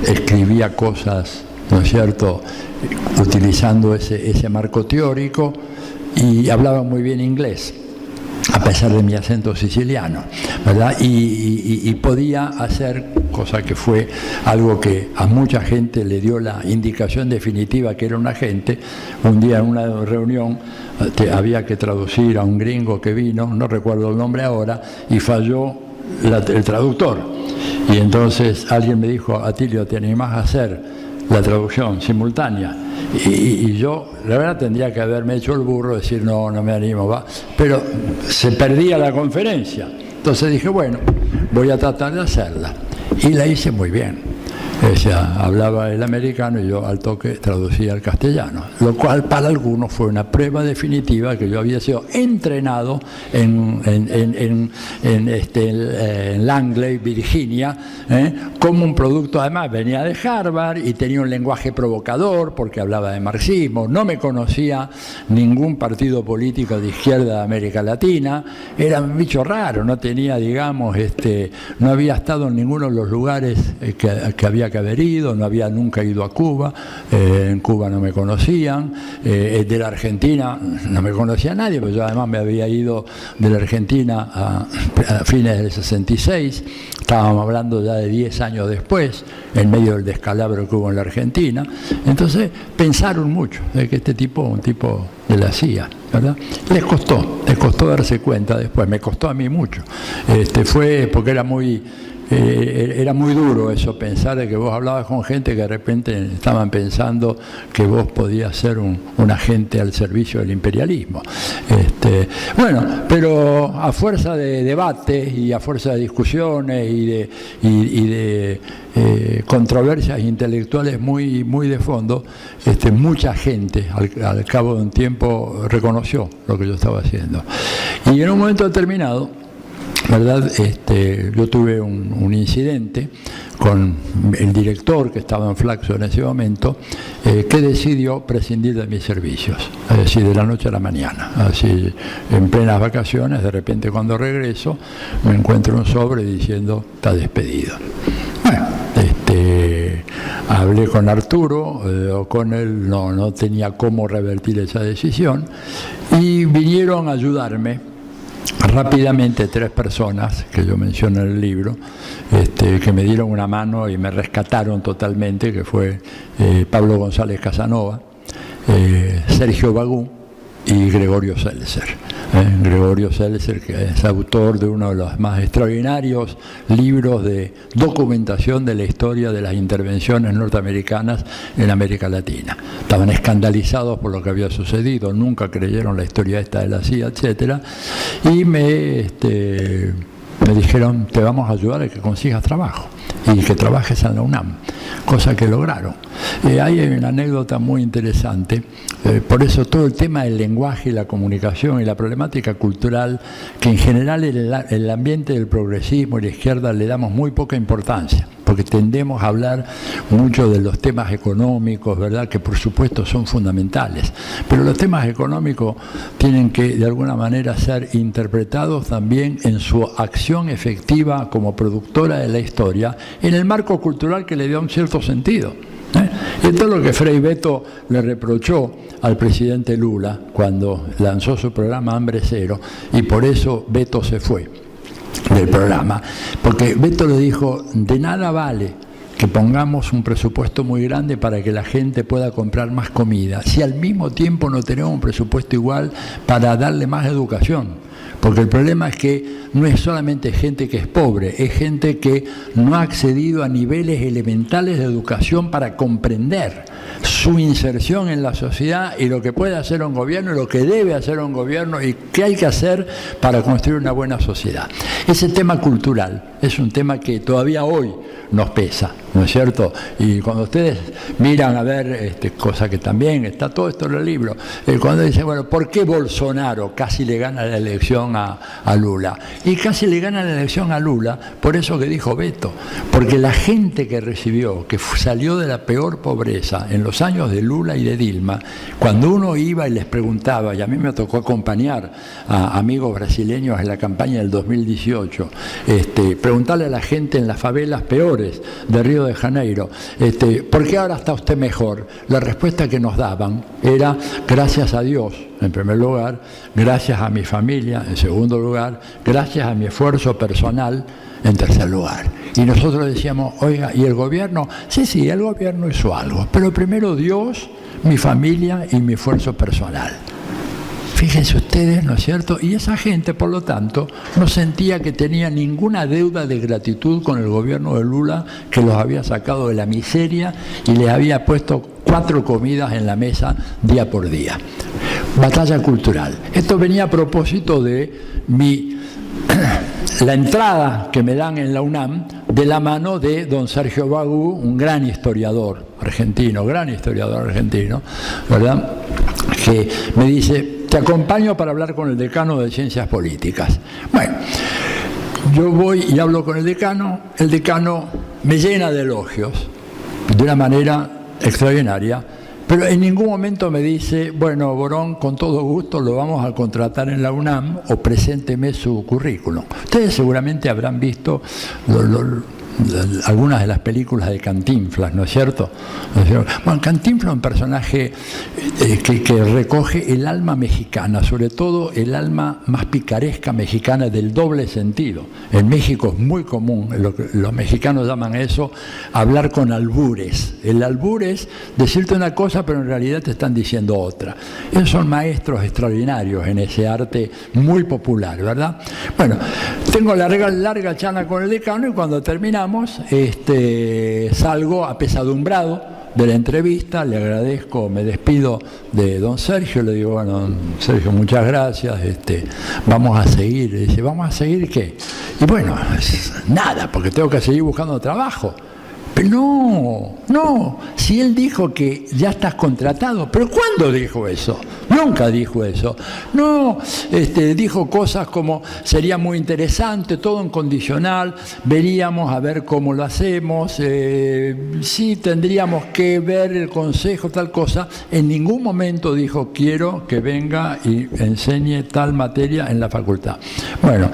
S2: escribía cosas, ¿no es cierto?, utilizando ese marco teórico, y hablaba muy bien inglés, a pesar de mi acento siciliano, ¿verdad? Y podía hacer, cosa que fue algo que a mucha gente le dio la indicación definitiva que era un agente. Un día en una reunión había que traducir a un gringo que vino, no recuerdo el nombre ahora, y falló el traductor. Y entonces alguien me dijo: Atilio, ¿te animás a hacer la traducción simultánea? Y yo, la verdad, tendría que haberme hecho el burro, decir no me animo, va. Pero se perdía la conferencia. Entonces dije, bueno, voy a tratar de hacerla. Y la hice muy bien. Ella hablaba el americano y yo al toque traducía al castellano, lo cual para algunos fue una prueba definitiva que yo había sido entrenado en Langley, Virginia, como un producto. Además venía de Harvard y tenía un lenguaje provocador porque hablaba de marxismo, no me conocía ningún partido político de izquierda de América Latina, era un bicho raro, no tenía, digamos, no había estado en ninguno de los lugares que había que haber ido, no había nunca ido a Cuba, en Cuba no me conocían, de la Argentina no me conocía nadie, pero yo además me había ido de la Argentina a fines del 66, estábamos hablando ya de 10 años después, en medio del descalabro que hubo en la Argentina. Entonces pensaron mucho de que este tipo, un tipo de la CIA, ¿verdad? Les costó darse cuenta después, me costó a mí mucho. Fue porque era muy duro eso, pensar de que vos hablabas con gente que de repente estaban pensando que vos podías ser un agente al servicio del imperialismo. Bueno, pero a fuerza de debates y a fuerza de discusiones y de controversias intelectuales muy, muy de fondo, mucha gente al cabo de un tiempo reconoció lo que yo estaba haciendo. Y en un momento determinado, ¿verdad? Yo tuve un incidente con el director que estaba en Flaxo en ese momento, que decidió prescindir de mis servicios, es decir, de la noche a la mañana. Así, en plenas vacaciones, de repente cuando regreso, me encuentro un sobre diciendo: está despedido. Bueno, hablé con Arturo, con él no tenía cómo revertir esa decisión, y vinieron a ayudarme rápidamente 3 personas que yo menciono en el libro, que me dieron una mano y me rescataron totalmente, que fue Pablo González Casanova, Sergio Bagú y Gregorio Seltzer. Gregorio Seltzer, que es autor de uno de los más extraordinarios libros de documentación de la historia de las intervenciones norteamericanas en América Latina. Estaban escandalizados por lo que había sucedido, nunca creyeron la historia esta de la CIA, etcétera, y me dijeron: te vamos a ayudar a que consigas trabajo y que trabajes en la UNAM, cosa que lograron. Hay una anécdota muy interesante, por eso todo el tema del lenguaje y la comunicación y la problemática cultural, que en general en el ambiente del progresismo y la izquierda le damos muy poca importancia, porque tendemos a hablar mucho de los temas económicos, ¿verdad?, que por supuesto son fundamentales, pero los temas económicos tienen que de alguna manera ser interpretados también en su acción efectiva como productora de la historia, en el marco cultural que le dio un cierto sentido. Y esto es lo que Frei Betto le reprochó al presidente Lula cuando lanzó su programa Hambre Cero, y por eso Betto se fue del programa, porque Betto le dijo: de nada vale que pongamos un presupuesto muy grande para que la gente pueda comprar más comida si al mismo tiempo no tenemos un presupuesto igual para darle más educación. Porque el problema es que no es solamente gente que es pobre, es gente que no ha accedido a niveles elementales de educación para comprender su inserción en la sociedad y lo que puede hacer un gobierno y lo que debe hacer un gobierno y qué hay que hacer para construir una buena sociedad. Ese tema cultural es un tema que todavía hoy nos pesa, ¿no es cierto? Y cuando ustedes miran a ver, cosa que también está todo esto en el libro, cuando dicen: bueno, ¿por qué Bolsonaro casi le gana la elección a Lula? Y casi le gana la elección a Lula por eso que dijo Betto, porque la gente que recibió, que salió de la peor pobreza en los años de Lula y de Dilma, cuando uno iba y les preguntaba, y a mí me tocó acompañar a amigos brasileños en la campaña del 2018, preguntarle a la gente en las favelas peores de Río de Janeiro, ¿por qué ahora está usted mejor? La respuesta que nos daban era: gracias a Dios, en primer lugar, gracias a mi familia, en segundo lugar, gracias a mi esfuerzo personal, en tercer lugar. Y nosotros decíamos: oiga, ¿y el gobierno? Sí, el gobierno hizo algo, pero primero Dios, mi familia y mi esfuerzo personal. Fíjense ustedes, ¿no es cierto? Y esa gente, por lo tanto, no sentía que tenía ninguna deuda de gratitud con el gobierno de Lula, que los había sacado de la miseria y les había puesto 4 comidas en la mesa día por día. Batalla cultural. Esto venía a propósito de la entrada que me dan en la UNAM de la mano de don Sergio Bagú, un gran historiador argentino, ¿verdad? Que me dice, te acompaño para hablar con el decano de Ciencias Políticas. Bueno, yo voy y hablo con el decano me llena de elogios, de una manera extraordinaria, pero en ningún momento me dice, bueno, Borón, con todo gusto lo vamos a contratar en la UNAM o presénteme su currículum. Ustedes seguramente habrán visto algunas de las películas de Cantinflas, ¿no es cierto? Bueno, Cantinflas es un personaje que recoge el alma mexicana, sobre todo el alma más picaresca mexicana del doble sentido. En México es muy común, los mexicanos llaman eso, hablar con albures. El albur es decirte una cosa, pero en realidad te están diciendo otra. Ellos son maestros extraordinarios en ese arte muy popular, ¿verdad? Bueno, tengo larga charla con el decano y cuando terminamos, salgo apesadumbrado de la entrevista, le agradezco, me despido de don Sergio, le digo, bueno, Sergio, muchas gracias, vamos a seguir. Le dice, ¿vamos a seguir qué? Y bueno, nada, porque tengo que seguir buscando trabajo. Pero no, si él dijo que ya estás contratado, ¿pero cuándo dijo eso? Nunca dijo eso. No, dijo cosas como, sería muy interesante, todo en condicional, veríamos a ver cómo lo hacemos, sí tendríamos que ver el consejo, tal cosa. En ningún momento dijo, quiero que venga y enseñe tal materia en la facultad. Bueno,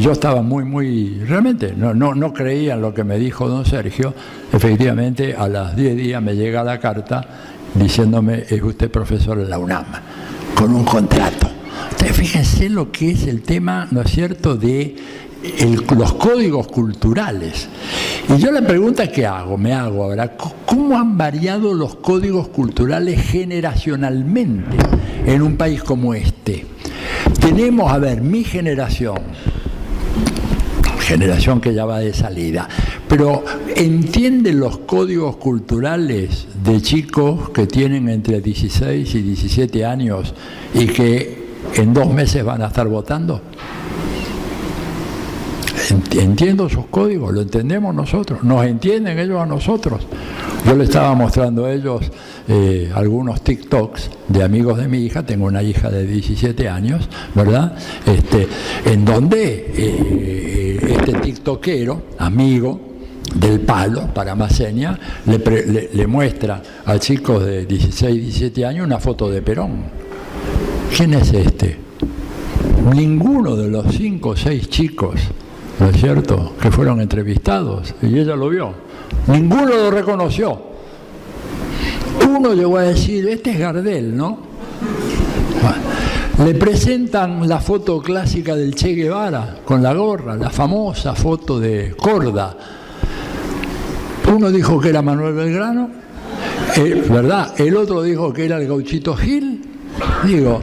S2: yo estaba realmente no creía en lo que me dijo don Sergio. Efectivamente, a las 10 días me llega la carta diciéndome, es usted profesor en la UNAM, con un contrato. Entonces, fíjense lo que es el tema, ¿no es cierto?, de los códigos culturales. Y yo la pregunta que me hago ahora, ¿cómo han variado los códigos culturales generacionalmente en un país como este? Tenemos, mi generación que ya va de salida, pero entienden los códigos culturales de chicos que tienen entre 16 y 17 años y que en 2 meses van a estar votando. Entiendo sus códigos, lo entendemos nosotros, nos entienden ellos a nosotros. Yo les estaba mostrando a ellos algunos TikToks de amigos de mi hija, tengo una hija de 17 años, ¿verdad? En donde este tiktokero, amigo del palo, para más señas, le muestra a chicos de 16, 17 años una foto de Perón. ¿Quién es este? Ninguno de los 5 o 6 chicos, ¿no es cierto?, que fueron entrevistados, y ella lo vio, ninguno lo reconoció. Uno llegó a decir, este es Gardel, ¿no? Bueno, le presentan la foto clásica del Che Guevara con la gorra, la famosa foto de Corda. Uno dijo que era Manuel Belgrano, ¿verdad? El otro dijo que era el Gauchito Gil. Digo,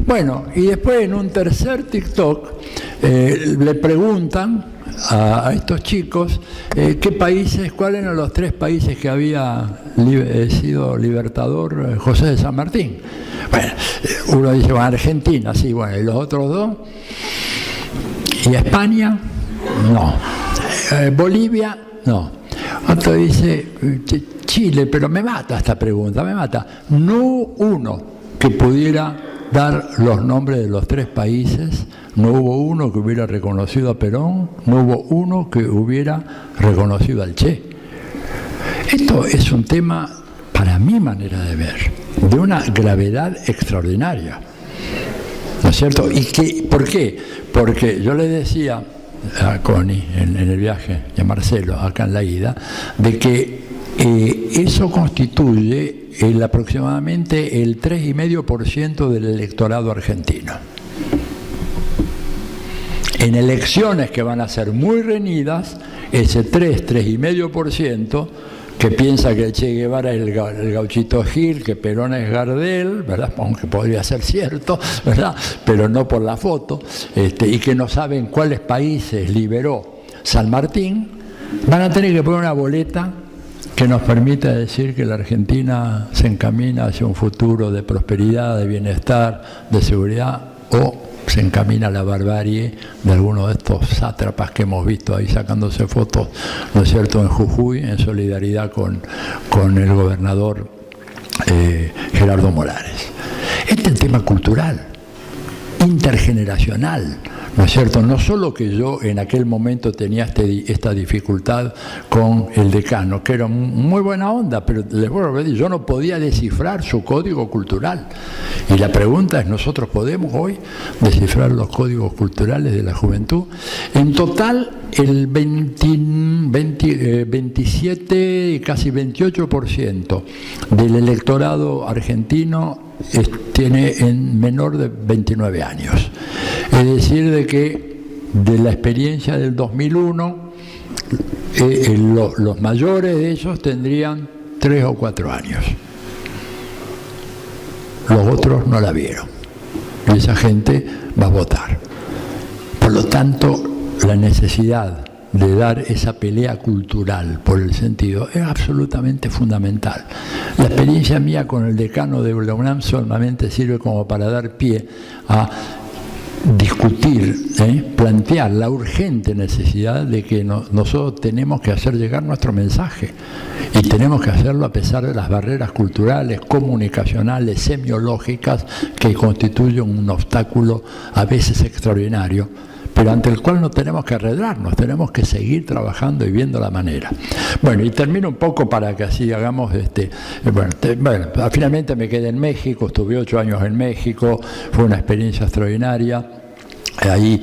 S2: bueno, y después en un tercer TikTok le preguntan a estos chicos qué países, cuáles eran los 3 países que había sido libertador José de San Martín. Bueno, uno dice, bueno, Argentina, sí, bueno, y los otros 2, y España, no, Bolivia, no. Otro dice, Chile, pero me mata esta pregunta, me mata. No uno que pudiera dar los nombres de los 3 países, no hubo uno que hubiera reconocido a Perón, no hubo uno que hubiera reconocido al Che. Esto es un tema, para mi manera de ver, de una gravedad extraordinaria, ¿no es cierto? ¿Por qué? Porque yo le decía a Connie en el viaje, y a Marcelo acá en la ida, de que eso constituye aproximadamente el 3,5% del electorado argentino. En elecciones que van a ser muy reñidas, ese 3,5% que piensa que el Che Guevara es el Gauchito Gil, que Perón es Gardel, ¿verdad?, aunque podría ser cierto, ¿verdad?, pero no por la foto, y que no saben cuáles países liberó San Martín, van a tener que poner una boleta que nos permita decir que la Argentina se encamina hacia un futuro de prosperidad, de bienestar, de seguridad, o se encamina a la barbarie de algunos de estos sátrapas que hemos visto ahí sacándose fotos, ¿no es cierto?, en Jujuy, en solidaridad con el gobernador Gerardo Morales. Este es el tema cultural, intergeneracional, ¿no es cierto? No solo que yo en aquel momento tenía esta dificultad con el decano, que era muy buena onda, pero les vuelvo a decir, yo no podía descifrar su código cultural. Y la pregunta es, ¿nosotros podemos hoy descifrar los códigos culturales de la juventud? En total, el 27, casi 28% del electorado argentino tiene en menor de 29 años. Es decir, de que de la experiencia del 2001, los mayores de ellos tendrían 3 o 4 años. Los otros no la vieron. Y esa gente va a votar. Por lo tanto, la necesidad de dar esa pelea cultural por el sentido es absolutamente fundamental. La experiencia mía con el decano de la UNAM solamente sirve como para dar pie a discutir, plantear la urgente necesidad de que nosotros tenemos que hacer llegar nuestro mensaje, y tenemos que hacerlo a pesar de las barreras culturales, comunicacionales, semiológicas que constituyen un obstáculo a veces extraordinario, pero ante el cual no tenemos que arredrarnos, tenemos que seguir trabajando y viendo la manera. Bueno, y termino un poco para que así hagamos finalmente me quedé en México, estuve 8 años en México, fue una experiencia extraordinaria. Ahí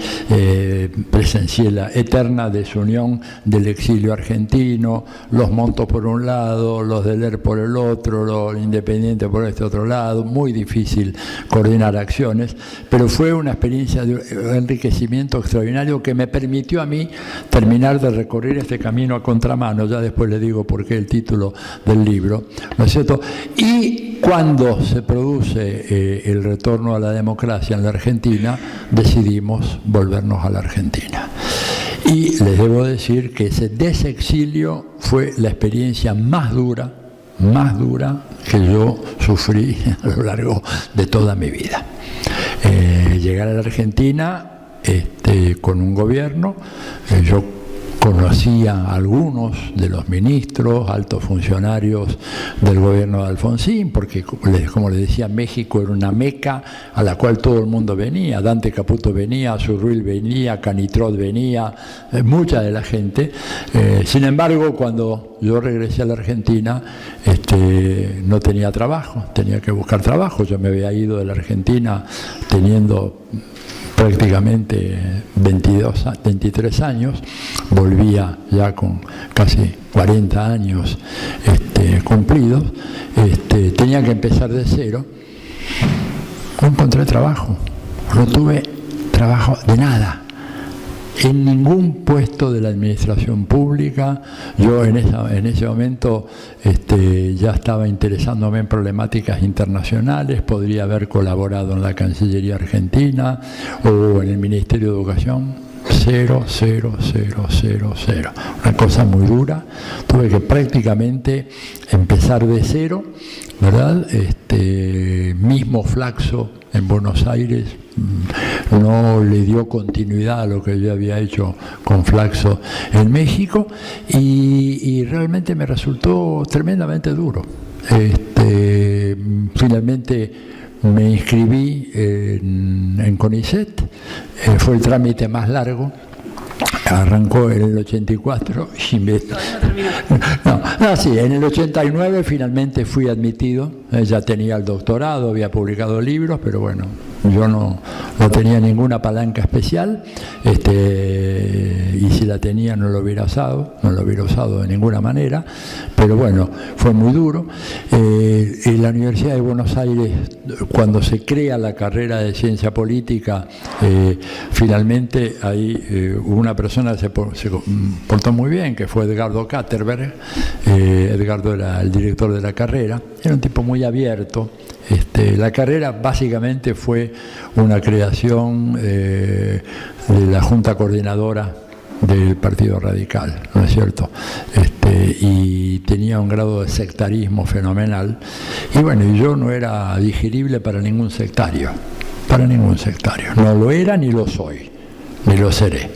S2: presencié la eterna desunión del exilio argentino, los Montos por un lado, los del ER por el otro, los Independientes por este otro lado, muy difícil coordinar acciones, pero fue una experiencia de enriquecimiento extraordinario que me permitió a mí terminar de recorrer este camino a contramano, ya después le digo por qué el título del libro, ¿no es cierto? Y cuando se produce el retorno a la democracia en la Argentina, decidimos volvernos a la Argentina. Y les debo decir que ese desexilio fue la experiencia más dura que yo sufrí a lo largo de toda mi vida. Llegar a la Argentina con un gobierno, yo conocía a algunos de los ministros, altos funcionarios del gobierno de Alfonsín, porque, como les decía, México era una meca a la cual todo el mundo venía. Dante Caputo venía, Surruil venía, Canitrot venía, mucha de la gente. Sin embargo, cuando yo regresé a la Argentina, no tenía trabajo, tenía que buscar trabajo. Yo me había ido de la Argentina teniendo prácticamente 23 años, volvía ya con casi 40 años cumplidos, tenía que empezar de cero. No encontré trabajo, no tuve trabajo de nada, en ningún puesto de la administración pública. Yo en ese momento ya estaba interesándome en problemáticas internacionales, podría haber colaborado en la Cancillería Argentina o en el Ministerio de Educación. Cero. Una cosa muy dura. Tuve que prácticamente empezar de cero, ¿verdad? Mismo Flaxo en Buenos Aires no le dio continuidad a lo que yo había hecho con Flaxo en México, y realmente me resultó tremendamente duro. Finalmente me inscribí en CONICET, fue el trámite más largo. Arrancó en el 84 y en el 89 finalmente fui admitido. Ya tenía el doctorado, había publicado libros, pero bueno, yo no tenía ninguna palanca especial, y si la tenía no lo hubiera usado de ninguna manera, pero bueno, fue muy duro. En la Universidad de Buenos Aires, cuando se crea la carrera de ciencia política, finalmente ahí una persona se portó muy bien, que fue Edgardo Katterberg. Edgardo era el director de la carrera, era un tipo muy abierto. La carrera básicamente fue una creación de la Junta Coordinadora del Partido Radical, ¿no es cierto? Y tenía un grado de sectarismo fenomenal, y bueno, yo no era digerible para ningún sectario. para ningún sectario. No lo era ni lo soy, ni lo seré.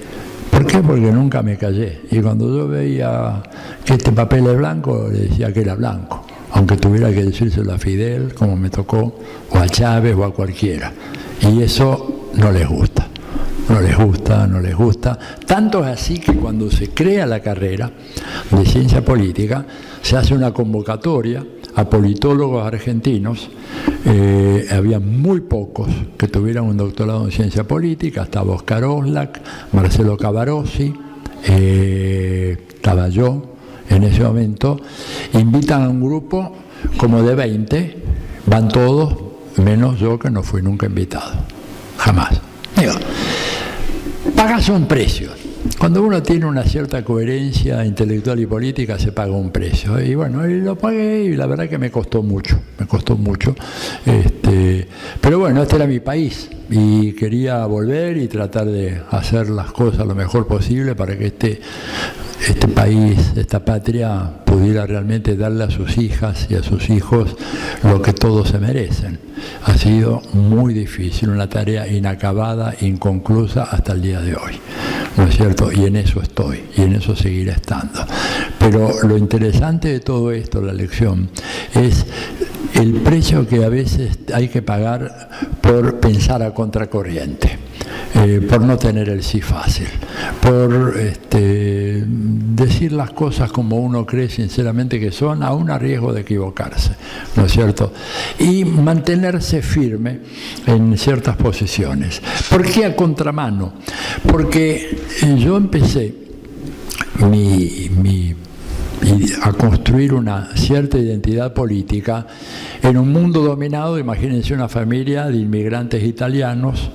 S2: ¿Por qué? Porque nunca me callé. Y cuando yo veía que este papel es blanco, le decía que era blanco, aunque tuviera que decírselo a Fidel, como me tocó, o a Chávez o a cualquiera. Y eso no les gusta. No les gusta, no les gusta. Tanto es así que cuando se crea la carrera de ciencia política, se hace una convocatoria a politólogos argentinos. Había muy pocos que tuvieran un doctorado en ciencia política. Estaba Oscar Oslak, Marcelo Cavarossi, estaba yo en ese momento. Invitan a un grupo como de 20, van todos, menos yo, que no fui nunca invitado, jamás. Digo, pagas un precio. Cuando uno tiene una cierta coherencia intelectual y política, se paga un precio. Y bueno, y lo pagué y la verdad que me costó mucho. Pero bueno, este era mi país y quería volver y tratar de hacer las cosas lo mejor posible para que este país, esta patria, pudiera realmente darle a sus hijas y a sus hijos lo que todos se merecen. Ha sido muy difícil, una tarea inacabada, inconclusa hasta el día de hoy, ¿no es cierto? Y en eso estoy, y en eso seguiré estando. Pero lo interesante de todo esto, la lección, es el precio que a veces hay que pagar por pensar a contracorriente. Por no tener el sí fácil, por decir las cosas como uno cree sinceramente que son, aún a riesgo de equivocarse, ¿no es cierto? Y mantenerse firme en ciertas posiciones. ¿Por qué a contramano? Porque yo empecé a construir una cierta identidad política en un mundo dominado. Imagínense una familia de inmigrantes italianos,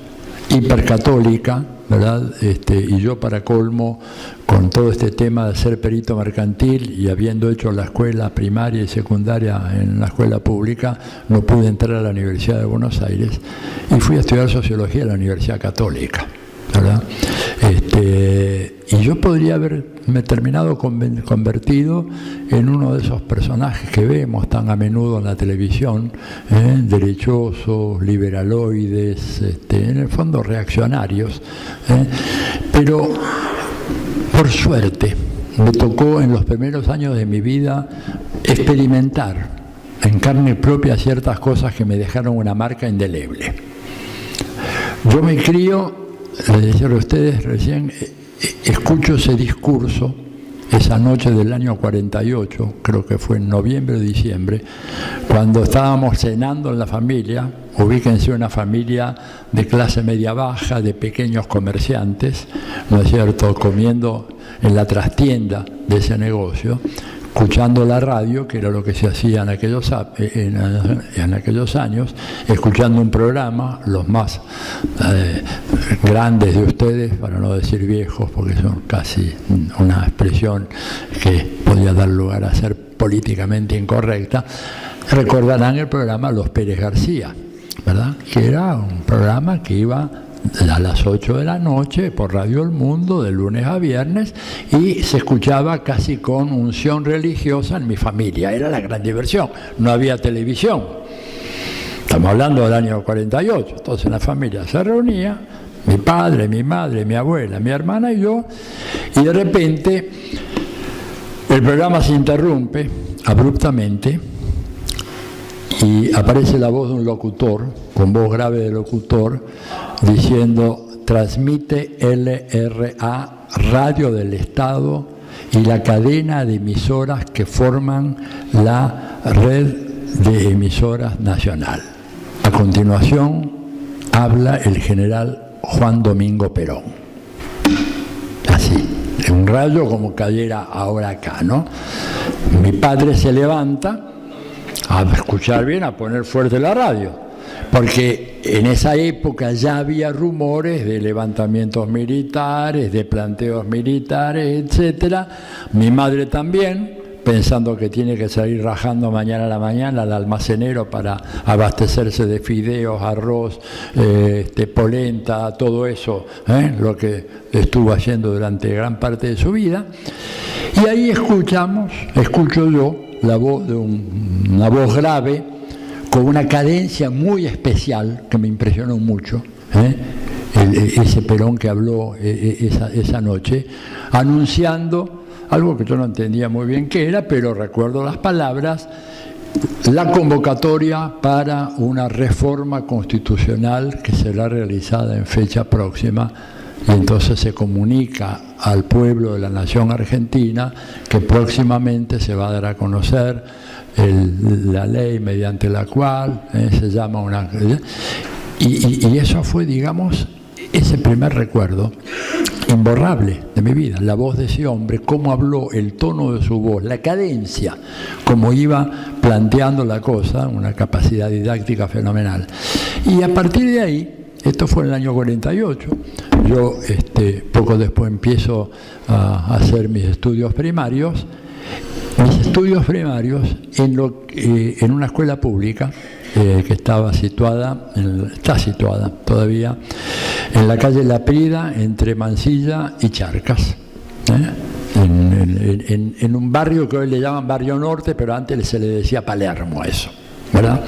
S2: hipercatólica, ¿verdad? Y yo, para colmo, con todo este tema de ser perito mercantil y habiendo hecho la escuela primaria y secundaria en la escuela pública, no pude entrar a la Universidad de Buenos Aires y fui a estudiar sociología en la Universidad Católica, ¿verdad? Y yo podría haberme terminado convertido en uno de esos personajes que vemos tan a menudo en la televisión, derechosos, liberaloides, en el fondo reaccionarios, pero por suerte me tocó en los primeros años de mi vida experimentar en carne propia ciertas cosas que me dejaron una marca indeleble. Yo me crío, les decía a ustedes recién, escucho ese discurso esa noche del año 48, creo que fue en noviembre o diciembre, cuando estábamos cenando en la familia. Ubíquense, una familia de clase media baja, de pequeños comerciantes, ¿no es cierto?, comiendo en la trastienda de ese negocio, escuchando la radio, que era lo que se hacía en aquellos años, escuchando un programa, los más grandes de ustedes, para no decir viejos, porque son casi una expresión que podía dar lugar a ser políticamente incorrecta, recordarán el programa Los Pérez García, ¿verdad?, que era un programa que iba a las 8 de la noche por Radio El Mundo, de lunes a viernes, y se escuchaba casi con unción religiosa en mi familia. Era la gran diversión. No había televisión. Estamos hablando del año 48. Entonces la familia se reunía, mi padre, mi madre, mi abuela, mi hermana y yo, y de repente el programa se interrumpe abruptamente y aparece la voz de un locutor, con voz grave de locutor, diciendo: transmite LRA, Radio del Estado, y la cadena de emisoras que forman la red de emisoras nacional. A continuación habla el general Juan Domingo Perón. Así, un rayo como cayera ahora acá, ¿no? Mi padre se levanta a escuchar bien, a poner fuerte la radio, porque en esa época ya había rumores de levantamientos militares, de planteos militares, etcétera. Mi madre también, pensando que tiene que salir rajando mañana a la mañana al almacenero para abastecerse de fideos, arroz, polenta, todo eso, lo que estuvo haciendo durante gran parte de su vida. Y ahí escucho yo la voz de una voz grave, con una cadencia muy especial que me impresionó mucho, ese Perón que habló esa noche, anunciando algo que yo no entendía muy bien qué era, pero recuerdo las palabras: la convocatoria para una reforma constitucional que será realizada en fecha próxima. Y entonces se comunica al pueblo de la nación argentina que próximamente se va a dar a conocer la ley mediante la cual se llama una... Y eso fue, digamos, ese primer recuerdo imborrable de mi vida. La voz de ese hombre, cómo habló, el tono de su voz, la cadencia, cómo iba planteando la cosa, una capacidad didáctica fenomenal. Y a partir de ahí, esto fue en el año 48, yo poco después empiezo a hacer mis estudios primarios. Mis estudios primarios en una escuela pública que está situada todavía en la calle La Prida, entre Mansilla y Charcas, en un barrio que hoy le llaman Barrio Norte, pero antes se le decía Palermo a eso, ¿verdad?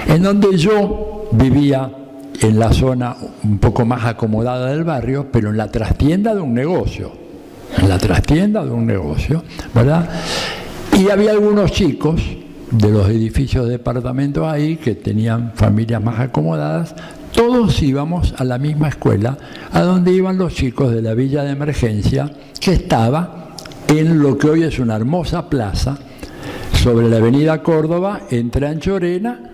S2: En donde yo vivía en la zona un poco más acomodada del barrio, pero en la trastienda de un negocio, ¿verdad? Y había algunos chicos de los edificios de departamentos ahí que tenían familias más acomodadas. Todos íbamos a la misma escuela, a donde iban los chicos de la Villa de Emergencia, que estaba en lo que hoy es una hermosa plaza, sobre la avenida Córdoba, entre Anchorena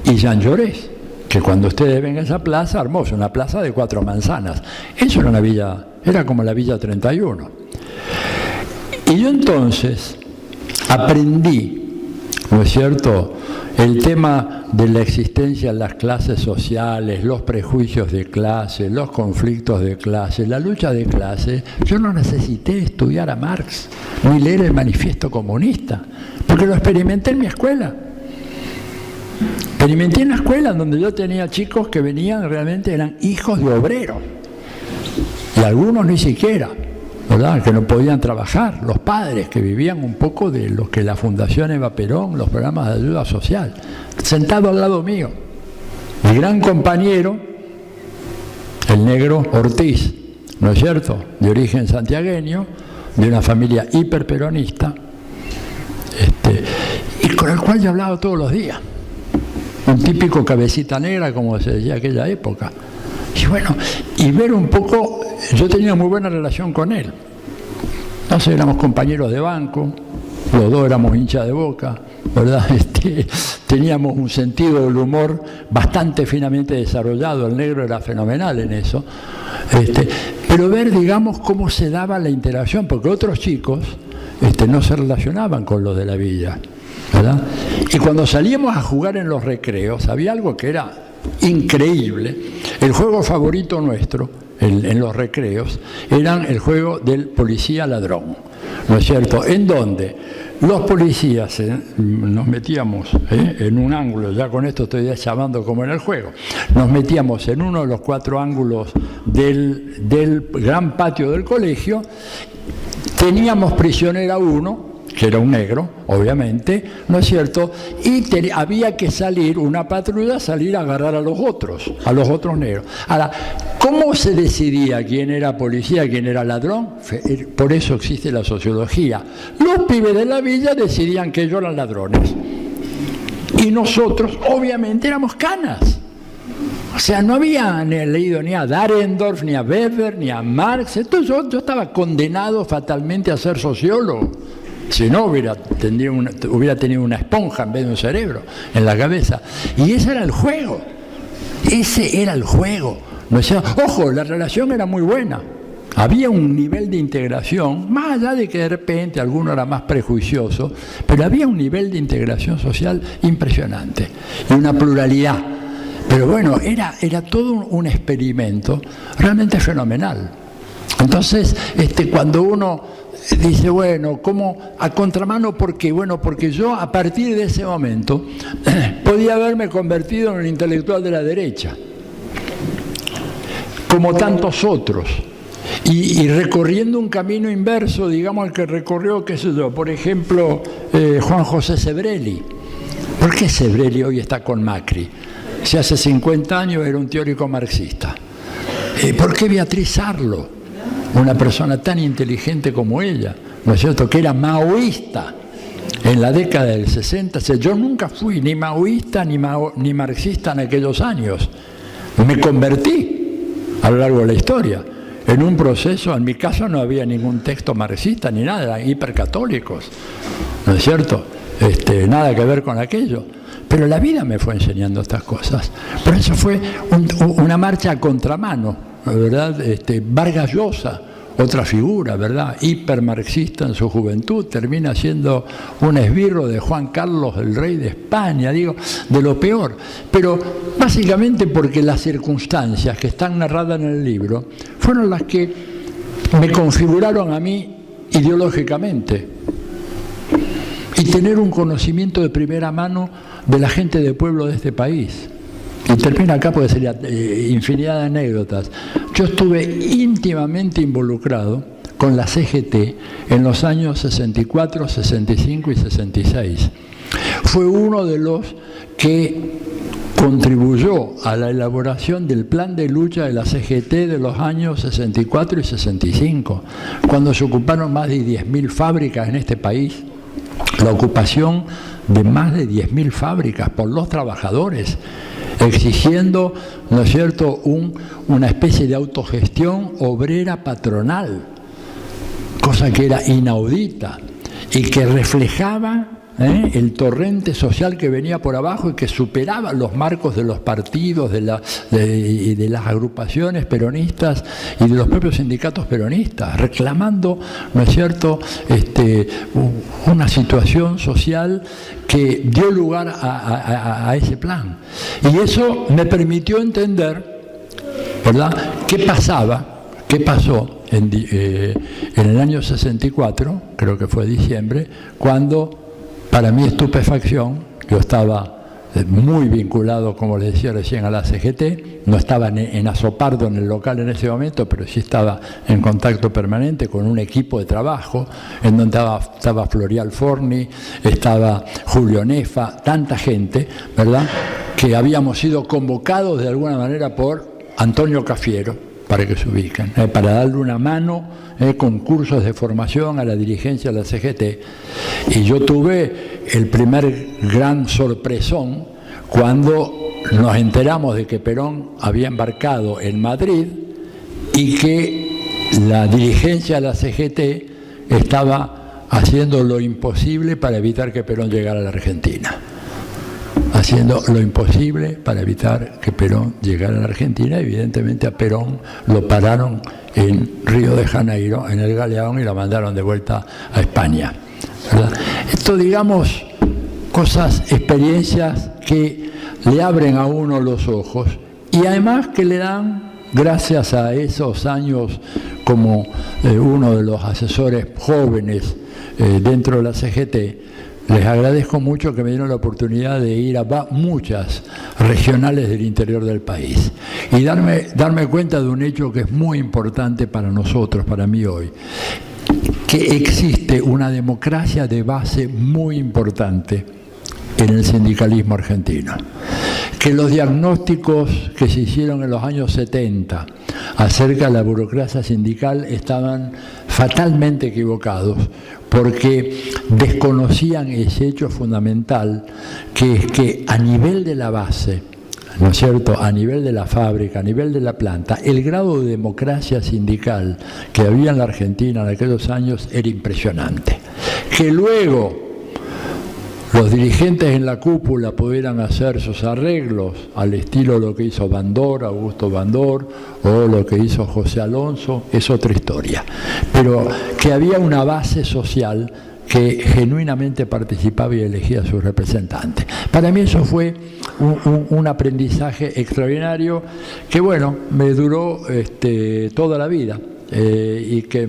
S2: y Jean Jaurès, que cuando ustedes ven esa plaza, hermosa, una plaza de 4 manzanas. Eso era una villa, era como la Villa 31. Y yo entonces aprendí, ¿no es cierto?, el tema de la existencia de las clases sociales, los prejuicios de clase, los conflictos de clase, la lucha de clase. Yo no necesité estudiar a Marx, ni leer el Manifiesto Comunista, porque lo experimenté en mi escuela. Experimenté en la escuela donde yo tenía chicos que venían, realmente eran hijos de obreros, y algunos ni siquiera, ¿verdad?, que no podían trabajar, los padres que vivían un poco de lo que la Fundación Eva Perón, los programas de ayuda social, sentado al lado mío, mi gran compañero, el negro Ortiz, ¿no es cierto?, de origen santiagueño, de una familia hiperperonista, y con el cual yo hablaba todos los días. Un típico cabecita negra, como se decía en aquella época. Y bueno, y ver un poco, yo tenía muy buena relación con él. Entonces éramos compañeros de banco, los dos éramos hinchas de Boca, ¿verdad? Teníamos un sentido del humor bastante finamente desarrollado, el negro era fenomenal en eso. Pero ver, digamos, cómo se daba la interacción, porque otros chicos no se relacionaban con los de la villa, ¿verdad? Y cuando salíamos a jugar en los recreos, había algo que era increíble. El juego favorito nuestro en los recreos era el juego del policía ladrón, ¿no es cierto?, en donde los policías nos metíamos en un ángulo, ya con esto estoy llamando como en el juego, nos metíamos en uno de los 4 ángulos del gran patio del colegio. Teníamos prisionero a uno, que era un negro, obviamente, ¿no es cierto?, y había que salir, una patrulla, salir a agarrar a los otros negros. Ahora, ¿cómo se decidía quién era policía, quién era ladrón? Por eso existe la sociología. Los pibes de la villa decidían que ellos eran ladrones. Y nosotros, obviamente, éramos canas. O sea, no había leído ni a Dahrendorf, ni a Weber, ni a Marx. Entonces yo estaba condenado fatalmente a ser sociólogo. Si no, hubiera tenido una esponja en vez de un cerebro en la cabeza. Y ese era el juego. Ese era el juego. ¿No? O sea, ojo, la relación era muy buena. Había un nivel de integración, más allá de que de repente alguno era más prejuicioso, pero había un nivel de integración social impresionante y una pluralidad. Pero bueno, era todo un experimento realmente fenomenal. Entonces, cuando uno dice, bueno, ¿cómo a contramano? ¿Por qué? Bueno, porque yo a partir de ese momento podía haberme convertido en un intelectual de la derecha, como tantos otros, y recorriendo un camino inverso, digamos, al que recorrió, qué sé yo, por ejemplo, Juan José Sebrelli, ¿Por qué Sebrelli hoy está con Macri? Si hace 50 años era un teórico marxista. ¿Por qué Beatriz Arlo, una persona tan inteligente como ella, ¿no es cierto?, que era maoísta en la década del 60? Yo nunca fui ni maoísta ni marxista en aquellos años. Me convertí a lo largo de la historia en un proceso. En mi caso no había ningún texto marxista ni nada, eran hipercatólicos, ¿no es cierto? Nada que ver con aquello. Pero la vida me fue enseñando estas cosas. Por eso fue una marcha a contramano, ¿verdad? Vargas Llosa, otra figura, ¿verdad?, hipermarxista en su juventud, termina siendo un esbirro de Juan Carlos, el rey de España, digo, de lo peor. Pero básicamente porque las circunstancias que están narradas en el libro fueron las que me configuraron a mí ideológicamente. Y tener un conocimiento de primera mano de la gente de pueblo de este país. Y termina acá porque sería infinidad de anécdotas. Yo estuve íntimamente involucrado con la CGT en los años 64, 65 y 66. Fue uno de los que contribuyó a la elaboración del plan de lucha de la CGT de los años 64 y 65, cuando se ocuparon más de 10.000 fábricas en este país. La ocupación de más de 10.000 fábricas por los trabajadores, exigiendo, ¿no es cierto?, una especie de autogestión obrera patronal, cosa que era inaudita y que reflejaba el torrente social que venía por abajo y que superaba los marcos de los partidos, de las agrupaciones peronistas y de los propios sindicatos peronistas, reclamando, ¿no es cierto?, una situación social que dio lugar a ese plan. Y eso me permitió entender, ¿verdad?, qué pasó en el año 64, creo que fue diciembre, cuando, para mi estupefacción, yo estaba muy vinculado, como les decía recién, a la CGT, no estaba en Azopardo en el local en ese momento, pero sí estaba en contacto permanente con un equipo de trabajo, en donde estaba Florial Forni, estaba Julio Nefa, tanta gente, ¿verdad?, que habíamos sido convocados de alguna manera por Antonio Cafiero, para que se ubiquen, para darle una mano con cursos de formación a la dirigencia de la CGT. Y yo tuve el primer gran sorpresón cuando nos enteramos de que Perón había embarcado en Madrid y que la dirigencia de la CGT estaba haciendo lo imposible para evitar que Perón llegara a la Argentina. Haciendo lo imposible para evitar que Perón llegara a la Argentina. Evidentemente a Perón lo pararon en Río de Janeiro, en el Galeón, y lo mandaron de vuelta a España, ¿verdad? Esto, digamos, experiencias que le abren a uno los ojos y además que le dan, gracias a esos años como uno de los asesores jóvenes dentro de la CGT, les agradezco mucho que me dieron la oportunidad de ir a muchas regionales del interior del país y darme cuenta de un hecho que es muy importante para nosotros, para mí hoy, que existe una democracia de base muy importante en el sindicalismo argentino, que los diagnósticos que se hicieron en los años 70 acerca de la burocracia sindical estaban fatalmente equivocados, porque desconocían ese hecho fundamental, que es que a nivel de la base, ¿no es cierto?, a nivel de la fábrica, a nivel de la planta, el grado de democracia sindical que había en la Argentina en aquellos años era impresionante. Que luego los dirigentes en la cúpula pudieran hacer sus arreglos al estilo de lo que hizo Bandor, Augusto Bandor, o lo que hizo José Alonso, es otra historia. Pero que había una base social que genuinamente participaba y elegía a sus representantes. Para mí eso fue un aprendizaje extraordinario que, bueno, me duró toda la vida y que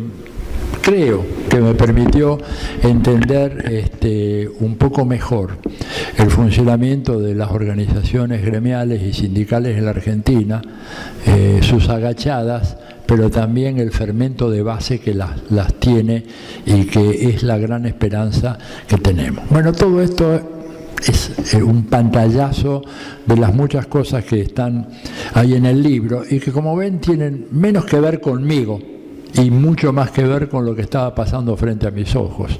S2: creo que me permitió entender un poco mejor el funcionamiento de las organizaciones gremiales y sindicales en la Argentina, sus agachadas, pero también el fermento de base que las tiene y que es la gran esperanza que tenemos. Bueno, todo esto es un pantallazo de las muchas cosas que están ahí en el libro y que, como ven, tienen menos que ver conmigo y mucho más que ver con lo que estaba pasando frente a mis ojos.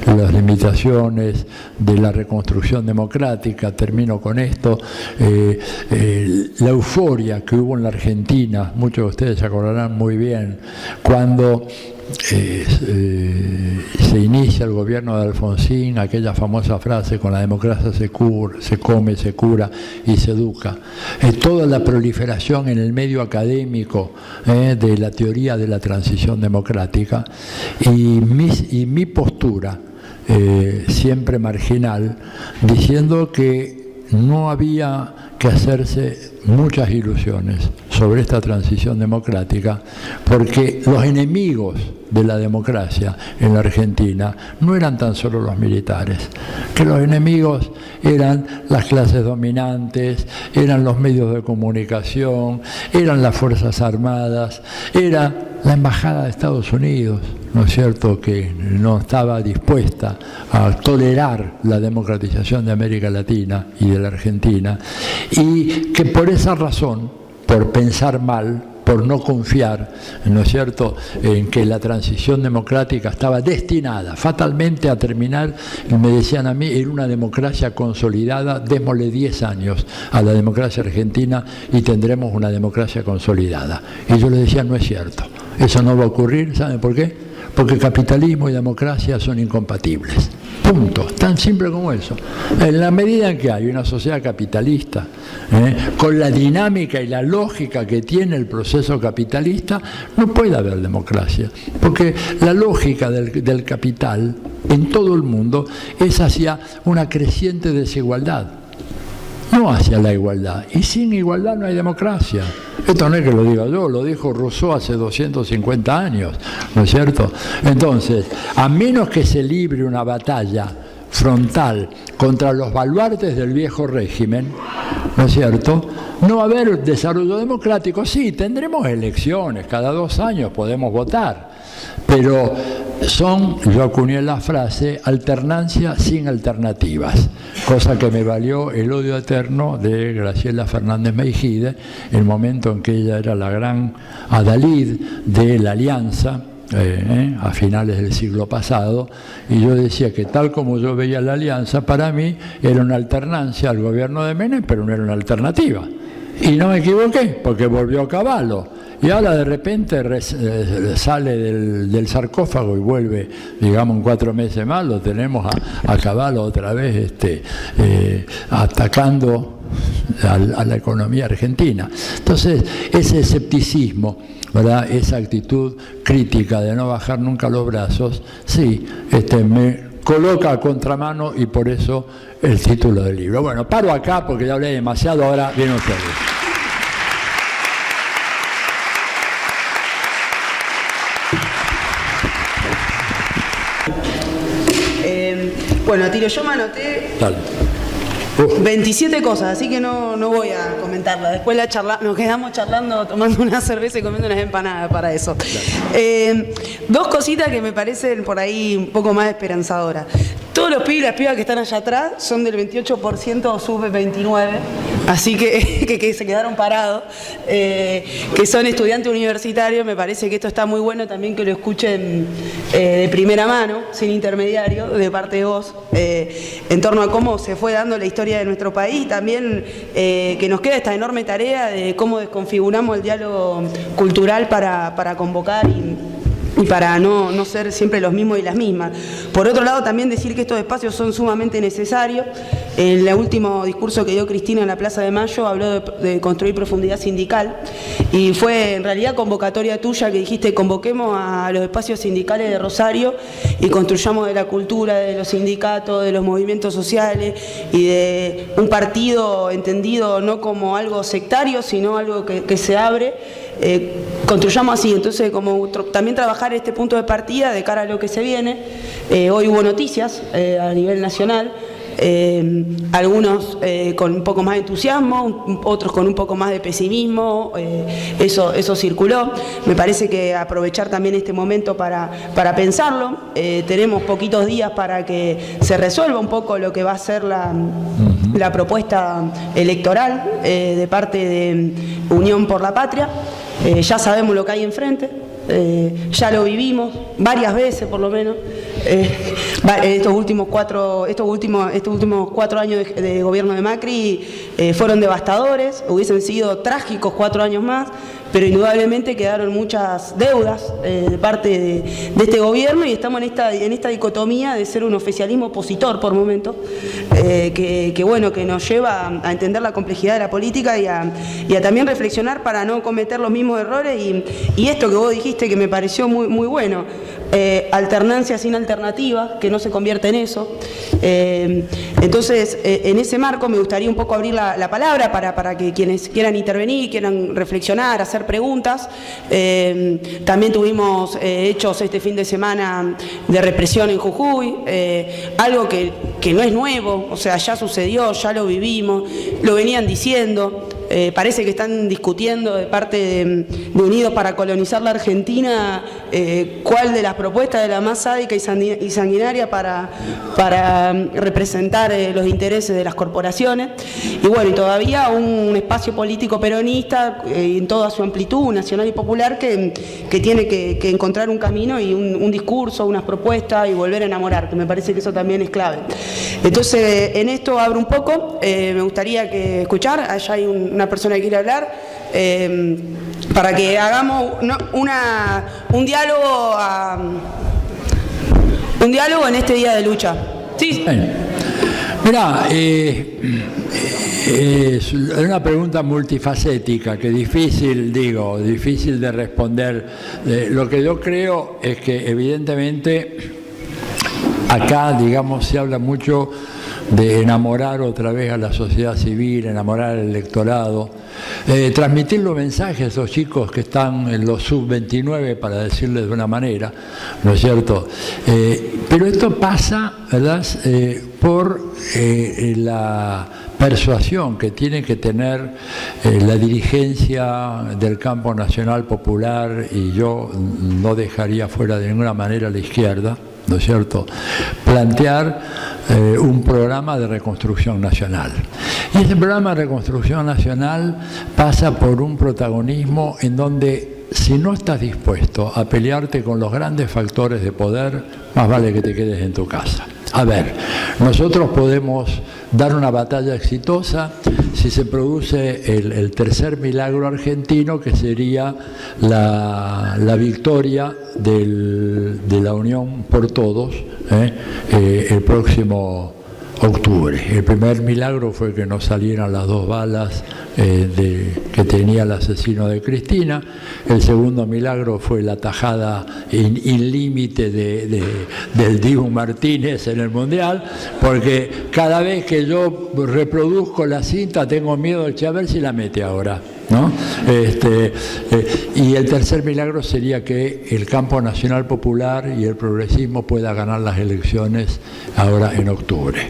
S2: Las limitaciones de la reconstrucción democrática, termino con esto, la euforia que hubo en la Argentina, muchos de ustedes se acordarán muy bien, cuando se inicia el gobierno de Alfonsín, aquella famosa frase: con la democracia se come, se cura y se educa. Toda la proliferación en el medio académico de la teoría de la transición democrática y mi postura siempre marginal, diciendo que no había que hacerse muchas ilusiones sobre esta transición democrática, porque los enemigos de la democracia en la Argentina no eran tan solo los militares, que los enemigos eran las clases dominantes, eran los medios de comunicación, eran las Fuerzas Armadas, era la Embajada de Estados Unidos, ¿no es cierto?, que no estaba dispuesta a tolerar la democratización de América Latina y de la Argentina, y que por esa razón, por pensar mal, por no confiar, ¿no es cierto?, en que la transición democrática estaba destinada fatalmente a terminar, me decían a mí, en una democracia consolidada, démosle 10 años a la democracia argentina y tendremos una democracia consolidada. Y yo les decía, no es cierto, eso no va a ocurrir. ¿Saben por qué? Porque capitalismo y democracia son incompatibles. Punto. Tan simple como eso. En la medida en que hay una sociedad capitalista, con la dinámica y la lógica que tiene el proceso capitalista, no puede haber democracia. Porque la lógica del capital en todo el mundo es hacia una creciente desigualdad, no hacia la igualdad. Y sin igualdad no hay democracia. Esto no es que lo diga yo, lo dijo Rousseau hace 250 años, ¿no es cierto? Entonces, a menos que se libre una batalla frontal contra los baluartes del viejo régimen, ¿no es cierto?, no va a haber desarrollo democrático. Sí, tendremos elecciones, cada 2 años podemos votar, pero yo acuñé la frase alternancia sin alternativas, cosa que me valió el odio eterno de Graciela Fernández Meijide, en el momento en que ella era la gran adalid de la Alianza, a finales del siglo pasado, y yo decía que tal como yo veía la Alianza, para mí era una alternancia al gobierno de Menem, pero no era una alternativa. Y no me equivoqué, porque volvió a Cavallo. Y ahora de repente sale del sarcófago y vuelve, digamos, en 4 meses más, lo tenemos a Cavallo otra vez atacando a la economía argentina. Entonces, ese escepticismo, ¿verdad?, esa actitud crítica de no bajar nunca los brazos, sí, me coloca a contramano, y por eso el título del libro. Bueno, paro acá porque ya hablé demasiado, ahora vienen ustedes.
S1: Bueno, Atilio, yo me anoté 27 cosas, así que no voy a comentarlas. Después nos quedamos charlando, tomando una cerveza y comiendo unas empanadas para eso. Dos cositas que me parecen por ahí un poco más esperanzadoras. Todos los pibes y las pibas que están allá atrás son del 28% sub-29, así que se quedaron parados, que son estudiantes universitarios. Me parece que esto está muy bueno también que lo escuchen de primera mano, sin intermediario, de parte de vos, en torno a cómo se fue dando la historia de nuestro país, y también que nos queda esta enorme tarea de cómo desconfiguramos el diálogo cultural para convocar y para no ser siempre los mismos y las mismas. Por otro lado, también decir que estos espacios son sumamente necesarios. En el último discurso que dio Cristina en la Plaza de Mayo habló de construir profundidad sindical, y fue en realidad convocatoria tuya que dijiste: convoquemos a los espacios sindicales de Rosario y construyamos de la cultura, de los sindicatos, de los movimientos sociales y de un partido entendido no como algo sectario, sino algo que se abre. Construyamos así. Entonces, como también trabajar este punto de partida de cara a lo que se viene. Hoy hubo noticias a nivel nacional algunos con un poco más de entusiasmo, otros con un poco más de pesimismo, eso circuló. Me parece que aprovechar también este momento para pensarlo. Tenemos poquitos días para que se resuelva un poco lo que va a ser la propuesta electoral de parte de Unión por la Patria. Ya sabemos lo que hay enfrente, ya lo vivimos varias veces por lo menos. Estos últimos 4 años de gobierno de Macri fueron devastadores, hubiesen sido trágicos 4 años más, pero indudablemente quedaron muchas deudas de parte de este gobierno, y estamos en esta dicotomía de ser un oficialismo opositor por momentos, que nos lleva a entender la complejidad de la política y a también reflexionar para no cometer los mismos errores, y esto que vos dijiste que me pareció muy, muy bueno, alternancia sin alternativa, que no se convierte en eso. Entonces, en ese marco me gustaría un poco abrir la palabra para que quienes quieran intervenir, quieran reflexionar, hacer preguntas. También tuvimos hechos este fin de semana de represión en Jujuy, algo que no es nuevo, o sea, ya sucedió, ya lo vivimos, lo venían diciendo. Parece que están discutiendo de parte de Unidos para colonizar la Argentina cuál de las propuestas de la más sádica y sanguinaria para representar los intereses de las corporaciones. Y bueno, y todavía un espacio político peronista en toda su amplitud, nacional y popular, que tiene que encontrar un camino y un discurso, unas propuestas y volver a enamorar, que me parece que eso también es clave. Entonces, en esto abro un poco, me gustaría escuchar, allá hay una persona que quiere hablar, para que hagamos un diálogo en este día de lucha. Sí.
S2: Mirá, es una pregunta multifacética, que difícil de responder. Lo que yo creo es que evidentemente acá, digamos, se habla mucho de enamorar otra vez a la sociedad civil, enamorar al electorado, transmitir los mensajes a esos chicos que están en los sub-29, para decirles de una manera, ¿no es cierto? Pero esto pasa, ¿verdad?, por la persuasión que tiene que tener la dirigencia del campo nacional popular, y yo no dejaría fuera de ninguna manera a la izquierda, ¿no es cierto?, plantear un programa de reconstrucción nacional. Y ese programa de reconstrucción nacional pasa por un protagonismo en donde, si no estás dispuesto a pelearte con los grandes factores de poder, más vale que te quedes en tu casa. A ver, nosotros podemos dar una batalla exitosa si se produce el tercer milagro argentino, que sería la victoria de la Unión por Todos el próximo octubre. El primer milagro fue que no salieran las 2 balas que tenía el asesino de Cristina. El segundo milagro fue la tajada in límite del Dibu Martínez en el Mundial, porque cada vez que yo reproduzco la cinta tengo miedo de a ver si la mete ahora, ¿no? Y el tercer milagro sería que el campo nacional popular y el progresismo pueda ganar las elecciones ahora en octubre.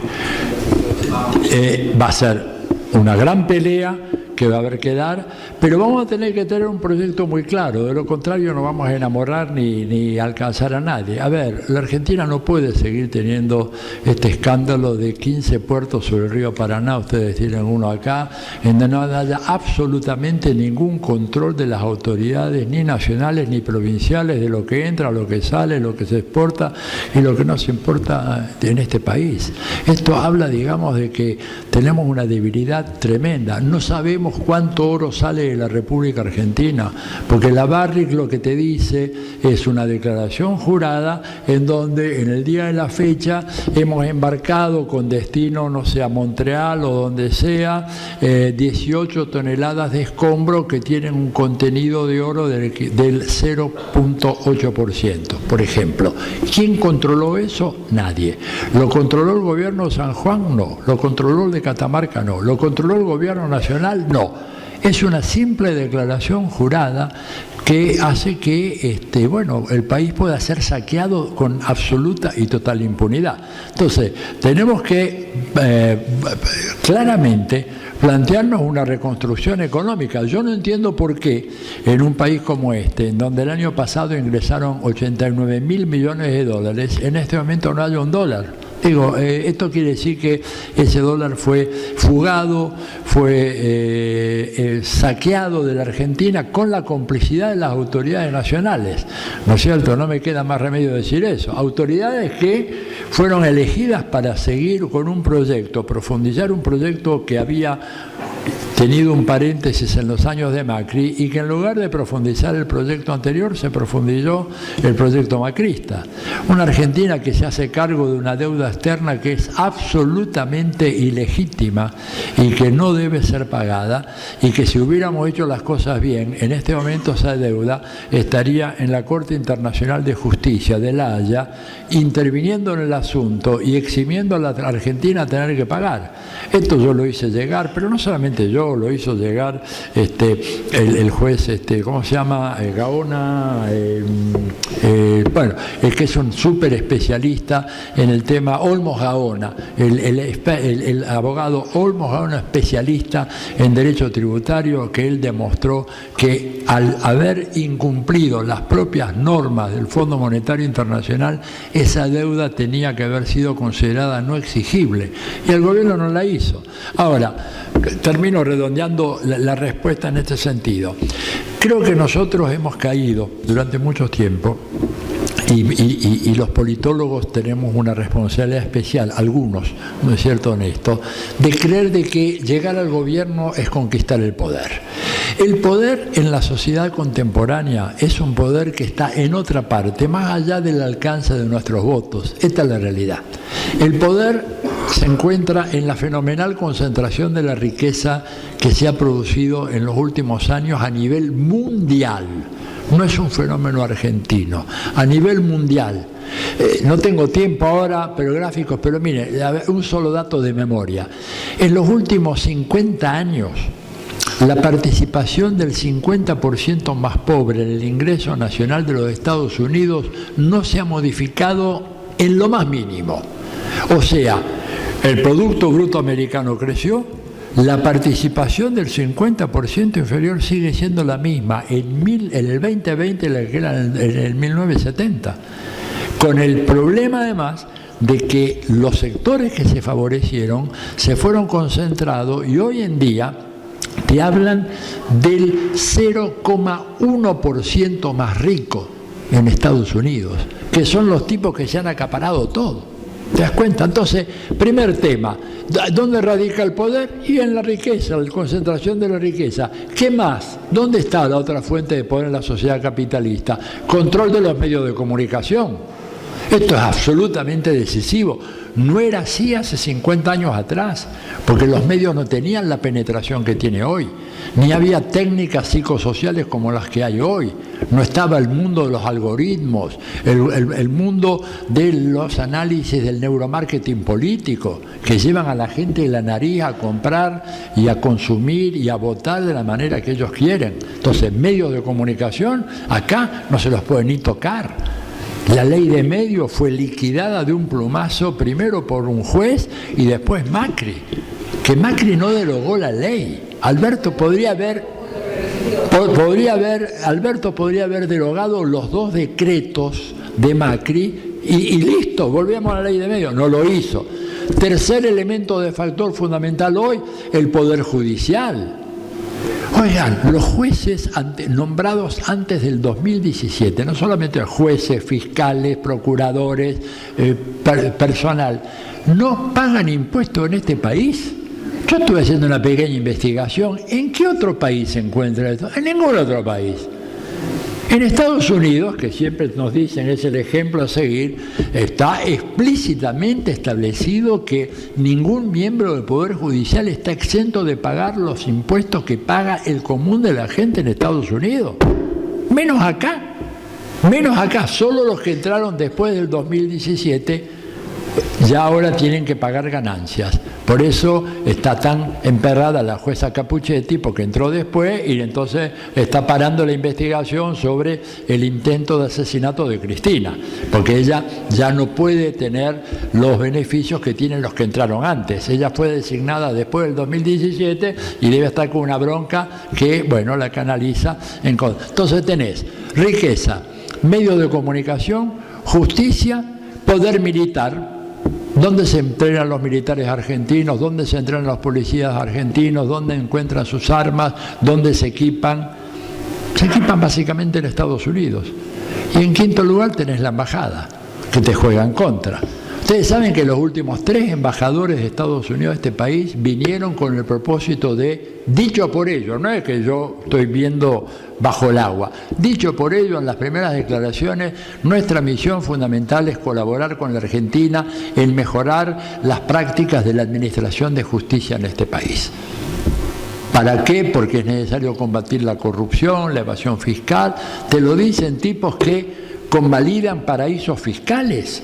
S2: Va a ser una gran pelea que va a haber que dar, pero vamos a tener que tener un proyecto muy claro, de lo contrario no vamos a enamorar ni alcanzar a nadie. A ver, la Argentina no puede seguir teniendo este escándalo de 15 puertos sobre el río Paraná, ustedes tienen uno acá, en donde no haya absolutamente ningún control de las autoridades, ni nacionales ni provinciales, de lo que entra, lo que sale, lo que se exporta y lo que no se importa en este país. Esto habla, digamos, de que tenemos una debilidad tremenda. No sabemos cuánto oro sale de la República Argentina, porque la Barrick lo que te dice es una declaración jurada en donde en el día de la fecha hemos embarcado con destino, no sé, a Montreal o donde sea, 18 toneladas de escombro que tienen un contenido de oro del 0.8%, por ejemplo. ¿Quién controló eso? Nadie. ¿Lo controló el gobierno de San Juan? No. ¿Lo controló el de Catamarca? No. ¿Lo controló el gobierno nacional? No. Es una simple declaración jurada que hace que bueno, el país pueda ser saqueado con absoluta y total impunidad. Entonces, tenemos que claramente plantearnos una reconstrucción económica. Yo no entiendo por qué en un país como este, en donde el año pasado ingresaron 89.000 millones de dólares, en este momento no haya un dólar. Digo, esto quiere decir que ese dólar fue fugado, fue saqueado de la Argentina con la complicidad de las autoridades nacionales. ¿No es cierto? No me queda más remedio decir eso. Autoridades que fueron elegidas para seguir con un proyecto, profundizar un proyecto que había tenido un paréntesis en los años de Macri y que en lugar de profundizar el proyecto anterior se profundizó el proyecto macrista. Una Argentina que se hace cargo de una deuda externa que es absolutamente ilegítima y que no debe ser pagada, y que si hubiéramos hecho las cosas bien, en este momento esa deuda estaría en la Corte Internacional de Justicia de La Haya interviniendo en el asunto y eximiendo a la Argentina a tener que pagar. Esto yo lo hice llegar, pero no solamente yo, lo hizo llegar el juez, ¿cómo se llama? Gaona, bueno, el que es un súper especialista en el tema, Olmos Gaona, el abogado Olmos Gaona, especialista en derecho tributario, que él demostró que al haber incumplido las propias normas del Fondo Monetario Internacional, esa deuda tenía que haber sido considerada no exigible, y el gobierno no la hizo. Ahora, termino redondeando la respuesta en este sentido. Creo que nosotros hemos caído durante mucho tiempo, y los politólogos tenemos una responsabilidad especial, algunos, ¿no es cierto?, en esto, de creer de que llegar al gobierno es conquistar el poder. El poder en la sociedad contemporánea es un poder que está en otra parte, más allá del alcance de nuestros votos. Esta es la realidad. El poder se encuentra en la fenomenal concentración de la riqueza que se ha producido en los últimos años a nivel mundial. No es un fenómeno argentino, a nivel mundial. No tengo tiempo ahora, pero gráficos, pero mire, un solo dato de memoria. En los últimos 50 años, la participación del 50% más pobre en el ingreso nacional de los Estados Unidos no se ha modificado en lo más mínimo. O sea, el Producto Bruto Americano creció, la participación del 50% inferior sigue siendo la misma en el 2020 la que era en el 1970, con el problema además de que los sectores que se favorecieron se fueron concentrados, y hoy en día te hablan del 0,1% más rico en Estados Unidos, que son los tipos que se han acaparado todo. ¿Te das cuenta? Entonces, primer tema, ¿dónde radica el poder? Y en la riqueza, la concentración de la riqueza. ¿Qué más? ¿Dónde está la otra fuente de poder en la sociedad capitalista? Control de los medios de comunicación. Esto es absolutamente decisivo. No era así hace 50 años atrás, porque los medios no tenían la penetración que tiene hoy, ni había técnicas psicosociales como las que hay hoy. No estaba el mundo de los algoritmos, el mundo de los análisis del neuromarketing político, que llevan a la gente de la nariz a comprar y a consumir y a votar de la manera que ellos quieren. Entonces, medios de comunicación, acá no se los puede ni tocar. La ley de medios fue liquidada de un plumazo, primero por un juez y después Macri, que Macri no derogó la ley. Alberto podría haber derogado los dos decretos de Macri y listo, volvemos a la ley de medios. No lo hizo. Tercer elemento de factor fundamental hoy, el Poder Judicial. Oigan, los jueces nombrados antes del 2017, no solamente jueces, fiscales, procuradores, personal, no pagan impuestos en este país. Yo estuve haciendo una pequeña investigación. ¿En qué otro país se encuentra esto? En ningún otro país. En Estados Unidos, que siempre nos dicen es el ejemplo a seguir, está explícitamente establecido que ningún miembro del Poder Judicial está exento de pagar los impuestos que paga el común de la gente en Estados Unidos. Menos acá, solo los que entraron después del 2017 ya ahora tienen que pagar ganancias. Por eso está tan emperrada la jueza Capuchetti, porque entró después y entonces está parando la investigación sobre el intento de asesinato de Cristina, porque ella ya no puede tener los beneficios que tienen los que entraron antes. Ella fue designada después del 2017 y debe estar con una bronca que, bueno, la canaliza en contra. Entonces tenés riqueza, medios de comunicación, justicia, poder militar. ¿Dónde se entrenan los militares argentinos? ¿Dónde se entrenan los policías argentinos? ¿Dónde encuentran sus armas? ¿Dónde se equipan? Se equipan básicamente en Estados Unidos. Y en quinto lugar tenés la embajada, que te juega en contra. Ustedes saben que los últimos 3 embajadores de Estados Unidos a este país vinieron con el propósito de, dicho por ellos, no es que yo estoy viendo bajo el agua, dicho por ellos en las primeras declaraciones, nuestra misión fundamental es colaborar con la Argentina en mejorar las prácticas de la administración de justicia en este país. ¿Para qué? Porque es necesario combatir la corrupción, la evasión fiscal. Te lo dicen tipos que convalidan paraísos fiscales.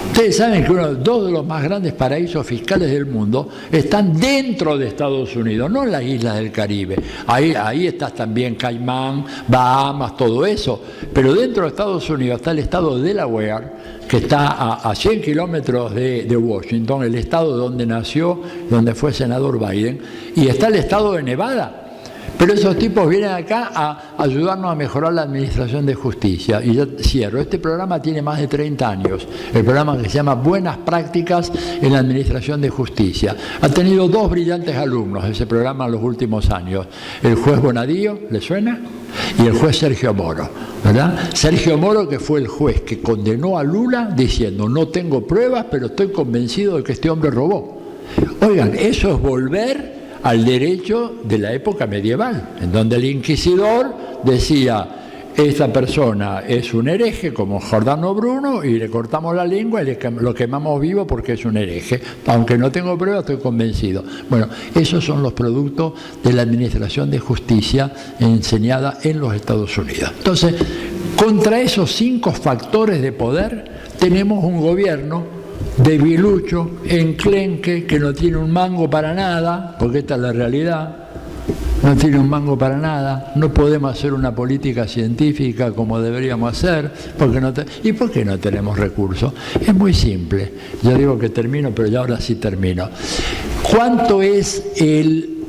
S2: Ustedes saben que dos de los más grandes paraísos fiscales del mundo están dentro de Estados Unidos, no en las islas del Caribe. Ahí está también Caimán, Bahamas, todo eso. Pero dentro de Estados Unidos está el estado de Delaware, que está a 100 kilómetros de Washington, el estado donde nació, donde fue senador Biden, y está el estado de Nevada. Pero esos tipos vienen acá a ayudarnos a mejorar la administración de justicia. Y ya cierro. Este programa tiene más de 30 años. El programa que se llama Buenas Prácticas en la Administración de Justicia. Ha tenido 2 brillantes alumnos ese programa en los últimos años. El juez Bonadío, ¿le suena? Y el juez Sergio Moro, ¿verdad? Sergio Moro, que fue el juez que condenó a Lula diciendo: no tengo pruebas, pero estoy convencido de que este hombre robó. Oigan, eso es volver al derecho de la época medieval, en donde el inquisidor decía: esta persona es un hereje, como Giordano Bruno, y le cortamos la lengua y lo quemamos vivo porque es un hereje. Aunque no tengo pruebas, estoy convencido. Bueno, esos son los productos de la administración de justicia enseñada en los Estados Unidos. Entonces, contra esos 5 factores de poder, tenemos un gobierno debilucho, enclenque, que no tiene un mango para nada, porque esta es la realidad, no tiene un mango para nada, no podemos hacer una política científica como deberíamos hacer, ¿y por qué no tenemos recursos? Es muy simple, yo digo que termino, pero ya ahora sí termino. ¿Cuánto es el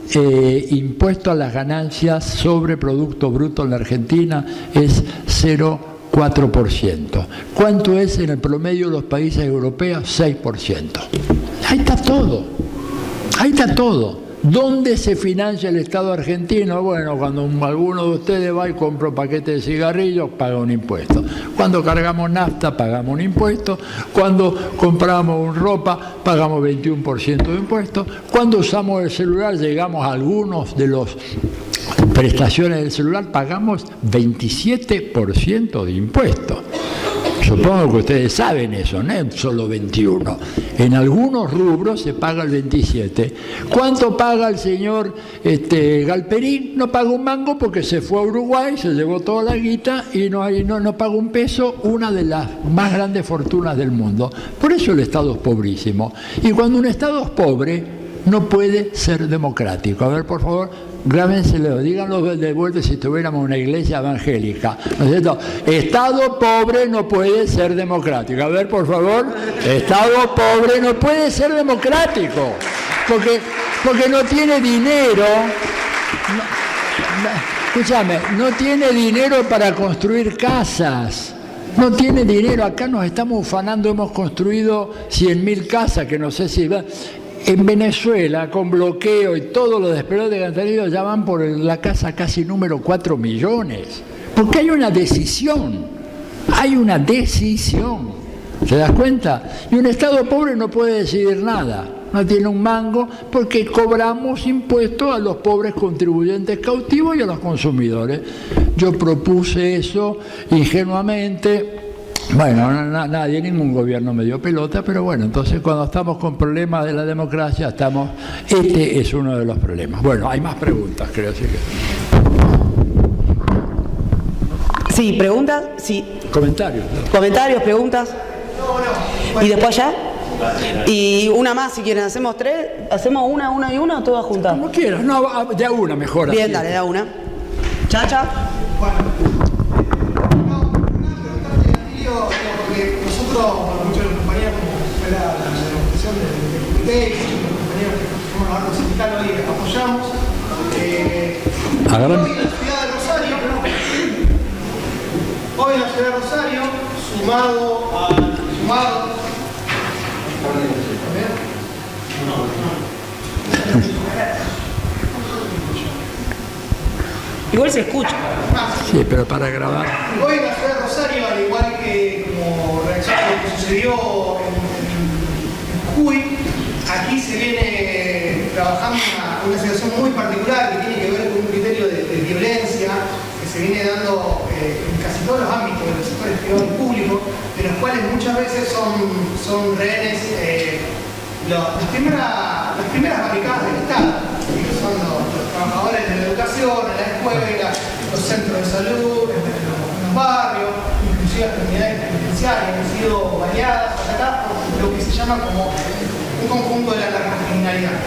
S2: impuesto a las ganancias sobre Producto Bruto en la Argentina? Es 0,4%. ¿Cuánto es en el promedio de los países europeos? 6%. Ahí está todo. Ahí está todo. ¿Dónde se financia el Estado argentino? Bueno, cuando alguno de ustedes va y compra un paquete de cigarrillos, paga un impuesto. Cuando cargamos nafta, pagamos un impuesto. Cuando compramos ropa, pagamos 21% de impuestos. Cuando usamos el celular, llegamos a algunos de los prestaciones del celular, pagamos 27% de impuestos. Supongo que ustedes saben eso, no es solo 21. En algunos rubros se paga el 27. ¿Cuánto paga el señor Galperín? No paga un mango porque se fue a Uruguay, se llevó toda la guita y no paga un peso, una de las más grandes fortunas del mundo. Por eso el Estado es pobrísimo. Y cuando un Estado es pobre, no puede ser democrático. A ver, por favor, grábenselo, díganlo de vuelta si estuviéramos en una iglesia evangélica, ¿no es cierto? Estado pobre no puede ser democrático. A ver, por favor, Estado pobre no puede ser democrático, porque no tiene dinero. Escúchame, no tiene dinero para construir casas. No tiene dinero. Acá nos estamos ufanando, hemos construido 100.000 casas, que no sé si... En Venezuela, con bloqueo y todos los despelotes que han tenido, ya van por la casa casi número 4 millones. Porque hay una decisión. Hay una decisión. ¿Se das cuenta? Y un Estado pobre no puede decidir nada. No tiene un mango porque cobramos impuestos a los pobres contribuyentes cautivos y a los consumidores. Yo propuse eso ingenuamente. Bueno, nadie, ningún gobierno me dio pelota, pero bueno, entonces cuando estamos con problemas de la democracia, este es uno de los problemas. Bueno, hay más preguntas, creo. Así que...
S1: Sí, preguntas, sí.
S2: Comentarios.
S1: Comentarios, preguntas. ¿Y después ya? Y una más, si quieren, hacemos 3, hacemos una y una o todas juntas.
S2: Como quieras, no, de a una mejor.
S1: Bien,
S2: así.
S1: dale, da una. Chacha.
S3: Bueno, una pregunta de Atilio, porque nosotros, muchos de los compañeros, como fue la demostración del comité, y muchos de los compañeros que fuimos a la sindical hoy apoyamos. Hoy en la ciudad de Rosario, sumado
S1: Igual se escucha.
S2: Sí, pero para grabar.
S3: Hoy en la ciudad de Rosario, al igual que como reacción a lo que sucedió en Jujuy, aquí se viene trabajando una situación muy particular que tiene que ver con un criterio de violencia que se viene dando en casi todos los ámbitos de los sectores privados y públicos, de los cuales muchas veces son rehenes las primeras barricadas del Estado, que son los trabajadores de la educación, en la escuela, los centros de salud, en los barrios, inclusive las comunidades penitenciarias han sido baleadas, atacadas por lo que se llama como un conjunto de la narcocriminalidad.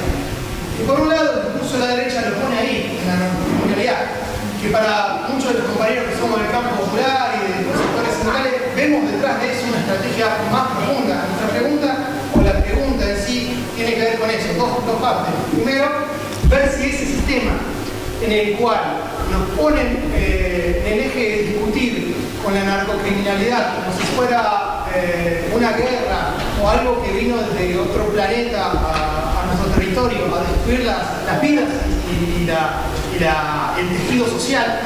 S3: Y por un lado, el discurso de la derecha lo pone ahí, en la narcocriminalidad, que para muchos de los compañeros que somos del campo popular y de los sectores sindicales, vemos detrás de eso una estrategia más profunda. Nuestra pregunta, o la pregunta en sí, tiene que ver con eso, dos partes. Primero, ver si ese sistema en el cual nos ponen en el eje de discutir con la narcocriminalidad como si fuera una guerra o algo que vino desde otro planeta a nuestro territorio a destruir las vidas y el tejido social,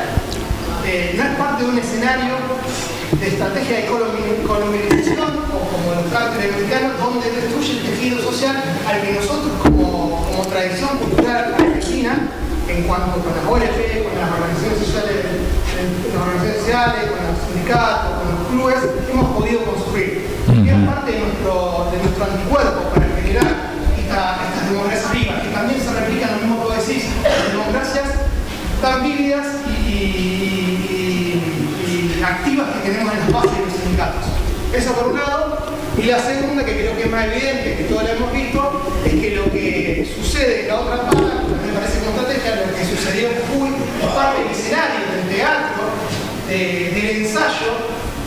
S3: no es parte de un escenario de estrategia de colonización o como los cárteles americanos, donde destruye el tejido social al que nosotros como tradición cultural argentina, en cuanto con las ONG, con las organizaciones sociales, con los sindicatos, con los clubes, hemos podido construir. Y es parte de nuestro anticuerpo para generar estas democracias vivas, que también se replican lo mismo que vos decís, democracias tan vívidas y activas que tenemos en las bases de los sindicatos. Eso por un lado. Y la segunda, que creo que es más evidente, que todos la hemos visto, es que lo que sucede en la otra pata, me parece con estrategia, lo que sucedió en Jujuy, es parte del escenario, del teatro, del ensayo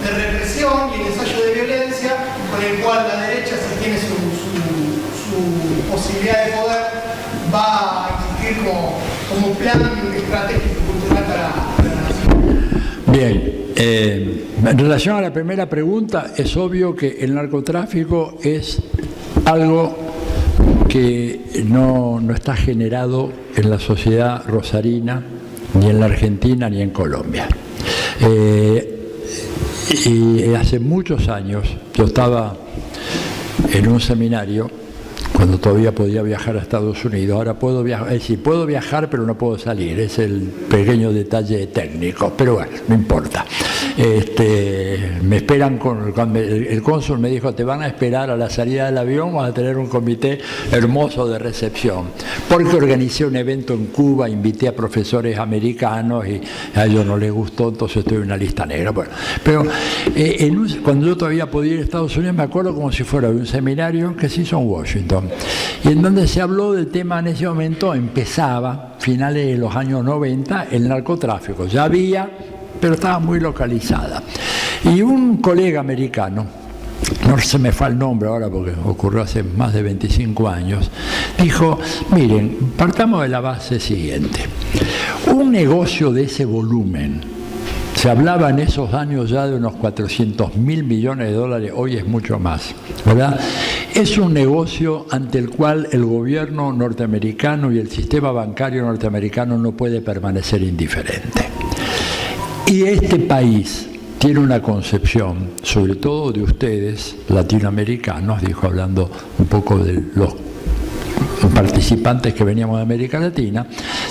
S3: de represión y el ensayo de violencia, con el cual la derecha, si tiene su posibilidad de poder, va a existir como plan estratégico cultural para la nación.
S2: Bien. En relación a la primera pregunta, es obvio que el narcotráfico es algo que no está generado en la sociedad rosarina, ni en la Argentina, ni en Colombia. Y hace muchos años yo estaba en un seminario cuando todavía podía viajar a Estados Unidos. Ahora puedo viajar, es decir, puedo viajar pero no puedo salir, es el pequeño detalle técnico, pero bueno, no importa. Me esperan, cuando el cónsul me dijo, te van a esperar a la salida del avión, vamos a tener un comité hermoso de recepción, porque organicé un evento en Cuba, invité a profesores americanos y a ellos no les gustó, entonces estoy en una lista negra. Bueno, pero cuando yo todavía podía ir a Estados Unidos, me acuerdo como si fuera de un seminario que se hizo en Washington, y en donde se habló del tema. En ese momento empezaba, finales de los años 90, el narcotráfico. Ya había, pero estaba muy localizada. Y un colega americano, no se me fue el nombre ahora porque ocurrió hace más de 25 años, dijo, miren, partamos de la base siguiente. Un negocio de ese volumen, se hablaba en esos años ya de unos 400.000 millones de dólares, hoy es mucho más, ¿verdad? Es un negocio ante el cual el gobierno norteamericano y el sistema bancario norteamericano no puede permanecer indiferente. Y este país tiene una concepción, sobre todo de ustedes, latinoamericanos, dijo hablando un poco de los participantes que veníamos de América Latina,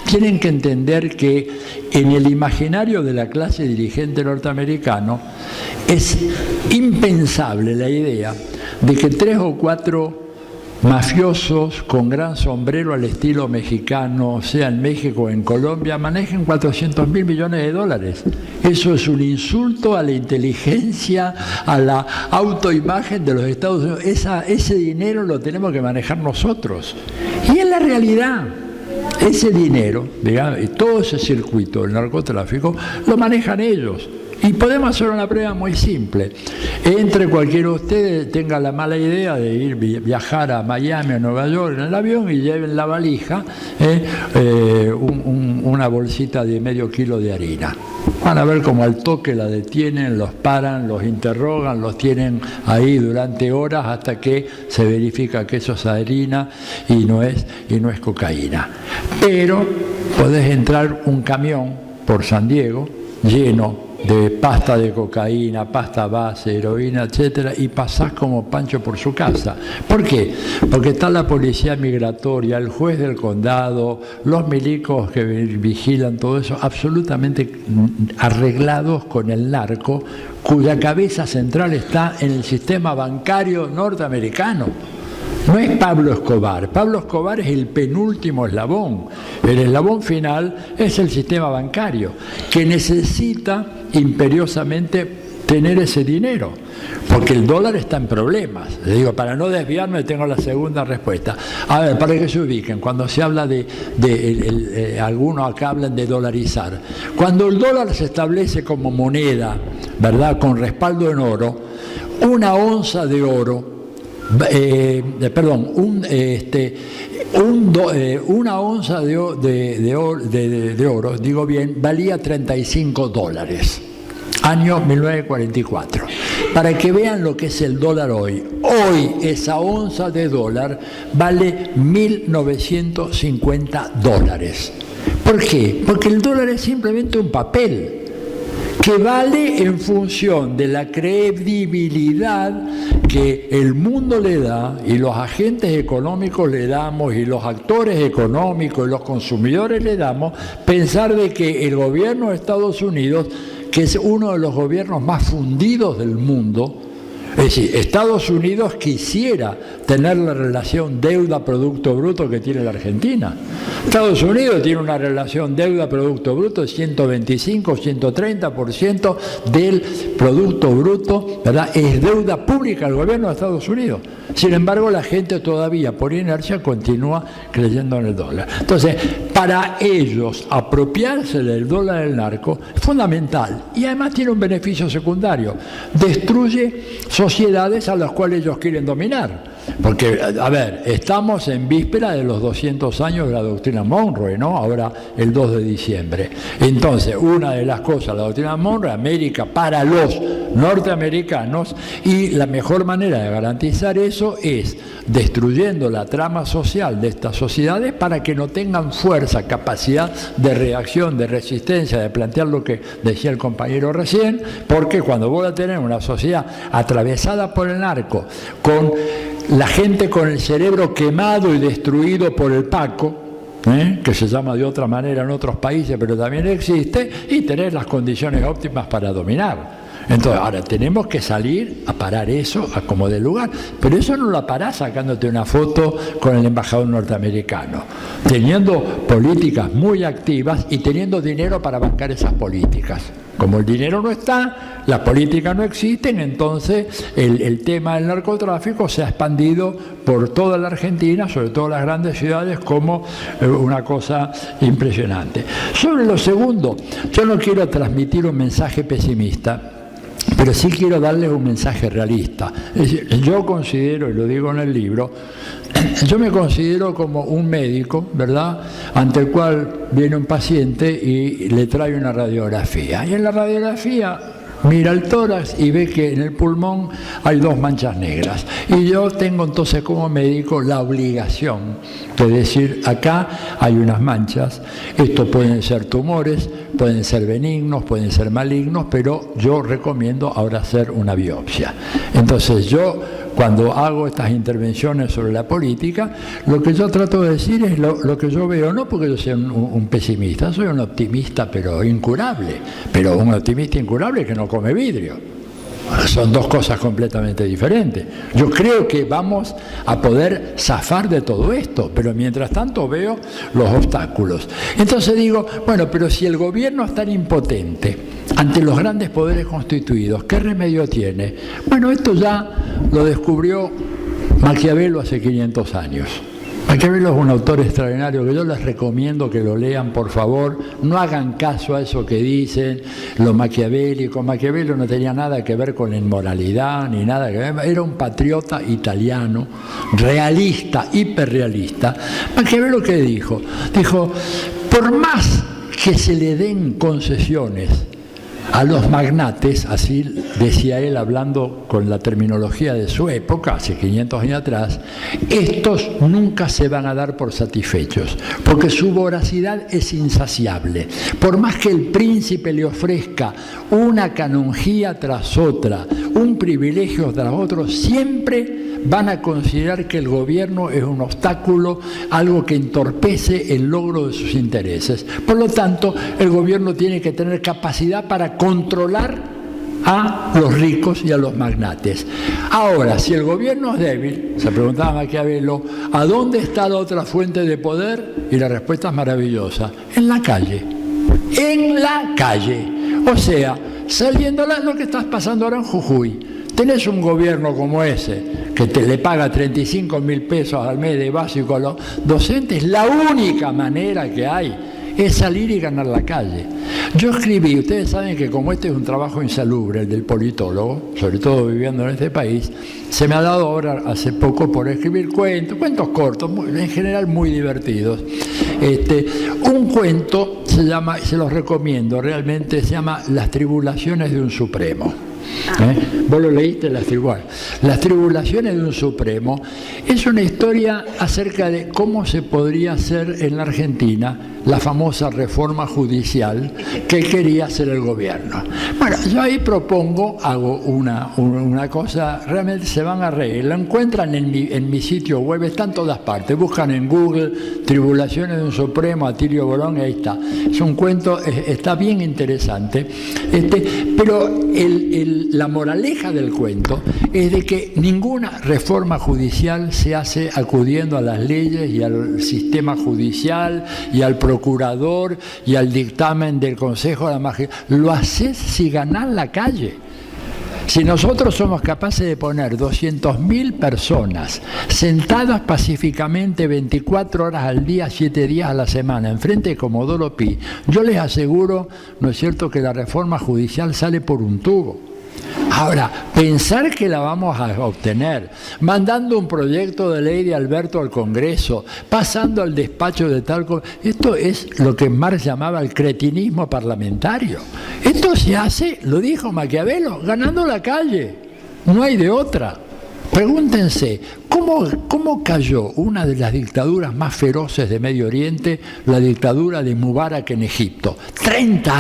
S2: tienen que entender que en el imaginario de la clase dirigente norteamericano es impensable la idea de que 3 o 4 mafiosos con gran sombrero al estilo mexicano, sea en México o en Colombia, manejen 400.000 millones de dólares. Eso es un insulto a la inteligencia, a la autoimagen de los Estados Unidos. Ese dinero lo tenemos que manejar nosotros. Y en la realidad, ese dinero, digamos, y todo ese circuito del narcotráfico, lo manejan ellos. Y podemos hacer una prueba muy simple. Entre cualquiera de ustedes tenga la mala idea de viajar a Miami o Nueva York en el avión y lleven la valija una bolsita de medio kilo de harina. Van a ver cómo al toque la detienen, los paran, los interrogan, los tienen ahí durante horas hasta que se verifica que eso es harina y no es cocaína. Pero podés entrar un camión por San Diego lleno de pasta de cocaína, pasta base, heroína, etcétera, y pasás como Pancho por su casa. ¿Por qué? Porque está la policía migratoria, el juez del condado, los milicos que vigilan todo eso, absolutamente arreglados con el narco, cuya cabeza central está en el sistema bancario norteamericano. No es Pablo Escobar. Pablo Escobar es el penúltimo eslabón. El eslabón final es el sistema bancario, que necesita imperiosamente tener ese dinero, porque el dólar está en problemas. Les digo, para no desviarme, tengo la segunda respuesta. A ver, para que se ubiquen, cuando se habla algunos acá hablan de dolarizar. Cuando el dólar se establece como moneda, ¿verdad?, con respaldo en oro, una onza de oro, una onza de oro, digo bien, valía $35, año 1944. Para que vean lo que es el dólar hoy. Hoy esa onza de dólar vale $1.950. ¿Por qué? Porque el dólar es simplemente un papel que vale en función de la credibilidad que el mundo le da y los agentes económicos le damos y los actores económicos y los consumidores le damos, pensar de que el gobierno de Estados Unidos, que es uno de los gobiernos más fundidos del mundo, es decir, Estados Unidos quisiera tener la relación deuda-producto bruto que tiene la Argentina. Estados Unidos tiene una relación deuda-producto bruto de 125, 130% del producto bruto, ¿verdad? Es deuda pública del gobierno de Estados Unidos. Sin embargo, la gente todavía, por inercia, continúa creyendo en el dólar. Entonces, para ellos, apropiarse del dólar del narco es fundamental. Y además tiene un beneficio secundario. Destruye sociedades a las cuales ellos quieren dominar. Porque, a ver, estamos en víspera de los 200 años de la doctrina Monroe, ¿no? Ahora, el 2 de diciembre. Entonces, una de las cosas, la doctrina Monroe, América para los norteamericanos, y la mejor manera de garantizar eso es destruyendo la trama social de estas sociedades para que no tengan fuerza, capacidad de reacción, de resistencia, de plantear lo que decía el compañero recién, porque cuando vos a tener una sociedad atravesada por el narco, con la gente con el cerebro quemado y destruido por el Paco, que se llama de otra manera en otros países, pero también existe, y tener las condiciones óptimas para dominar. Entonces, ahora tenemos que salir a parar eso a como de lugar, pero eso no lo parás sacándote una foto con el embajador norteamericano, teniendo políticas muy activas y teniendo dinero para bancar esas políticas. Como el dinero no está, las políticas no existen, entonces el tema del narcotráfico se ha expandido por toda la Argentina, sobre todo las grandes ciudades, como una cosa impresionante. Sobre lo segundo, yo no quiero transmitir un mensaje pesimista, pero sí quiero darles un mensaje realista. Es decir, yo considero, y lo digo en el libro, yo me considero como un médico, ¿verdad?, ante el cual viene un paciente y le trae una radiografía. Y en la radiografía mira el tórax y ve que en el pulmón hay 2 manchas negras. Y yo tengo entonces como médico la obligación de decir, acá hay unas manchas, esto pueden ser tumores, pueden ser benignos, pueden ser malignos, pero yo recomiendo ahora hacer una biopsia. Entonces yo, cuando hago estas intervenciones sobre la política, lo que yo trato de decir es lo que yo veo, no porque yo sea un pesimista, soy un optimista pero incurable, pero un optimista incurable que no come vidrio. son dos cosas completamente diferentes. Yo creo que vamos a poder zafar de todo esto, pero mientras tanto veo los obstáculos. Entonces digo, bueno, pero si el gobierno es tan impotente ante los grandes poderes constituidos, ¿qué remedio tiene? Bueno, esto ya lo descubrió Maquiavelo hace 500 años. Maquiavelo es un autor extraordinario que yo les recomiendo que lo lean, por favor. No hagan caso a eso que dicen, lo maquiavélico. Maquiavelo no tenía nada que ver con la inmoralidad, ni nada que ver. Era un patriota italiano, realista, hiperrealista. Maquiavelo, ¿qué dijo? Dijo, por más que se le den concesiones a los magnates, así decía él hablando con la terminología de su época, hace 500 años atrás, estos nunca se van a dar por satisfechos, porque su voracidad es insaciable. Por más que el príncipe le ofrezca una canonjía tras otra, un privilegio tras otro, siempre van a considerar que el gobierno es un obstáculo, algo que entorpece el logro de sus intereses. Por lo tanto, el gobierno tiene que tener capacidad para controlar a los ricos y a los magnates. Ahora, si el gobierno es débil, se preguntaba Maquiavelo, ¿a dónde está la otra fuente de poder? Y la respuesta es maravillosa, en la calle. En la calle. O sea, saliendo lo que está pasando ahora en Jujuy. Tenés un gobierno como ese, que le paga 35.000 pesos al mes de básico a los docentes, la única manera que hay es salir y ganar la calle. Yo escribí, ustedes saben que como este es un trabajo insalubre, el del politólogo, sobre todo viviendo en este país, se me ha dado ahora hace poco por escribir cuentos cortos, en general muy divertidos. Un cuento se llama, se los recomiendo, realmente se llama Las tribulaciones de un supremo. Vos lo leíste, Las tribulaciones de un supremo. Es una historia acerca de cómo se podría hacer en la Argentina la famosa reforma judicial que quería hacer el gobierno. Bueno, yo ahí propongo, hago una cosa, realmente se van a reír, la encuentran en mi sitio web, está en todas partes, buscan en Google Tribulaciones de un Supremo, Atilio Borón, y ahí está. Es un cuento, está bien interesante, pero la moraleja del cuento es de que ninguna reforma judicial se hace acudiendo a las leyes y al sistema judicial y al procurador y al dictamen del Consejo de la Magistratura. Lo haces si ganás la calle. Si nosotros somos capaces de poner 200.000 personas sentadas pacíficamente 24 horas al día, 7 días a la semana, enfrente de Comodoro Pi, yo les aseguro, ¿no es cierto?, que la reforma judicial sale por un tubo. Ahora, pensar que la vamos a obtener mandando un proyecto de ley de Alberto al Congreso, pasando al despacho de tal cosa, esto es lo que Marx llamaba el cretinismo parlamentario. Esto se hace, lo dijo Maquiavelo, ganando la calle, no hay de otra. Pregúntense, ¿cómo cayó una de las dictaduras más feroces de Medio Oriente, la dictadura de Mubarak en Egipto? 30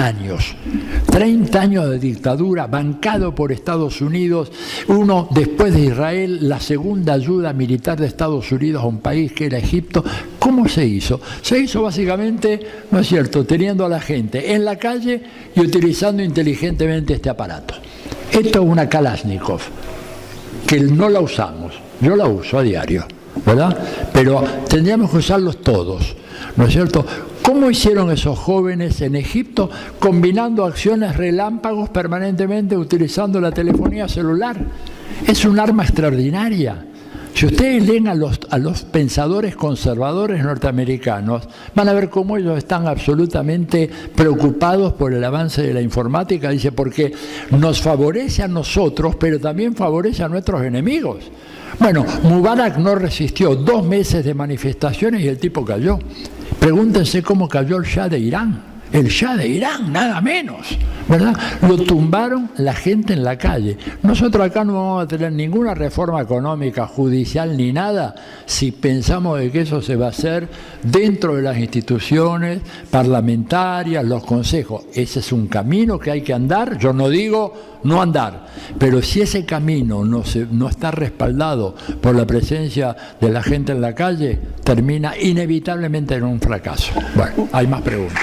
S2: años de dictadura, bancado por Estados Unidos, uno después de Israel, la segunda ayuda militar de Estados Unidos a un país que era Egipto. ¿Cómo se hizo? Se hizo básicamente, ¿no es cierto?, teniendo a la gente en la calle y utilizando inteligentemente este aparato. Esto es una Kalashnikov, que no la usamos, yo la uso a diario, ¿verdad? Pero tendríamos que usarlos todos, ¿no es cierto? ¿Cómo hicieron esos jóvenes en Egipto combinando acciones relámpagos permanentemente utilizando la telefonía celular? Es un arma extraordinaria. Si ustedes leen a los pensadores conservadores norteamericanos, van a ver cómo ellos están absolutamente preocupados por el avance de la informática. Dice, porque nos favorece a nosotros, pero también favorece a nuestros enemigos. Bueno, Mubarak no resistió 2 meses de manifestaciones y el tipo cayó. Pregúntense cómo cayó el Shah de Irán. El Shah de Irán, nada menos, ¿verdad? Lo tumbaron la gente en la calle. Nosotros acá no vamos a tener ninguna reforma económica, judicial, ni nada, si pensamos de que eso se va a hacer dentro de las instituciones parlamentarias, los consejos. Ese es un camino que hay que andar. Yo no digo no andar, pero si ese camino no está respaldado por la presencia de la gente en la calle, termina inevitablemente en un fracaso. Bueno, hay más preguntas.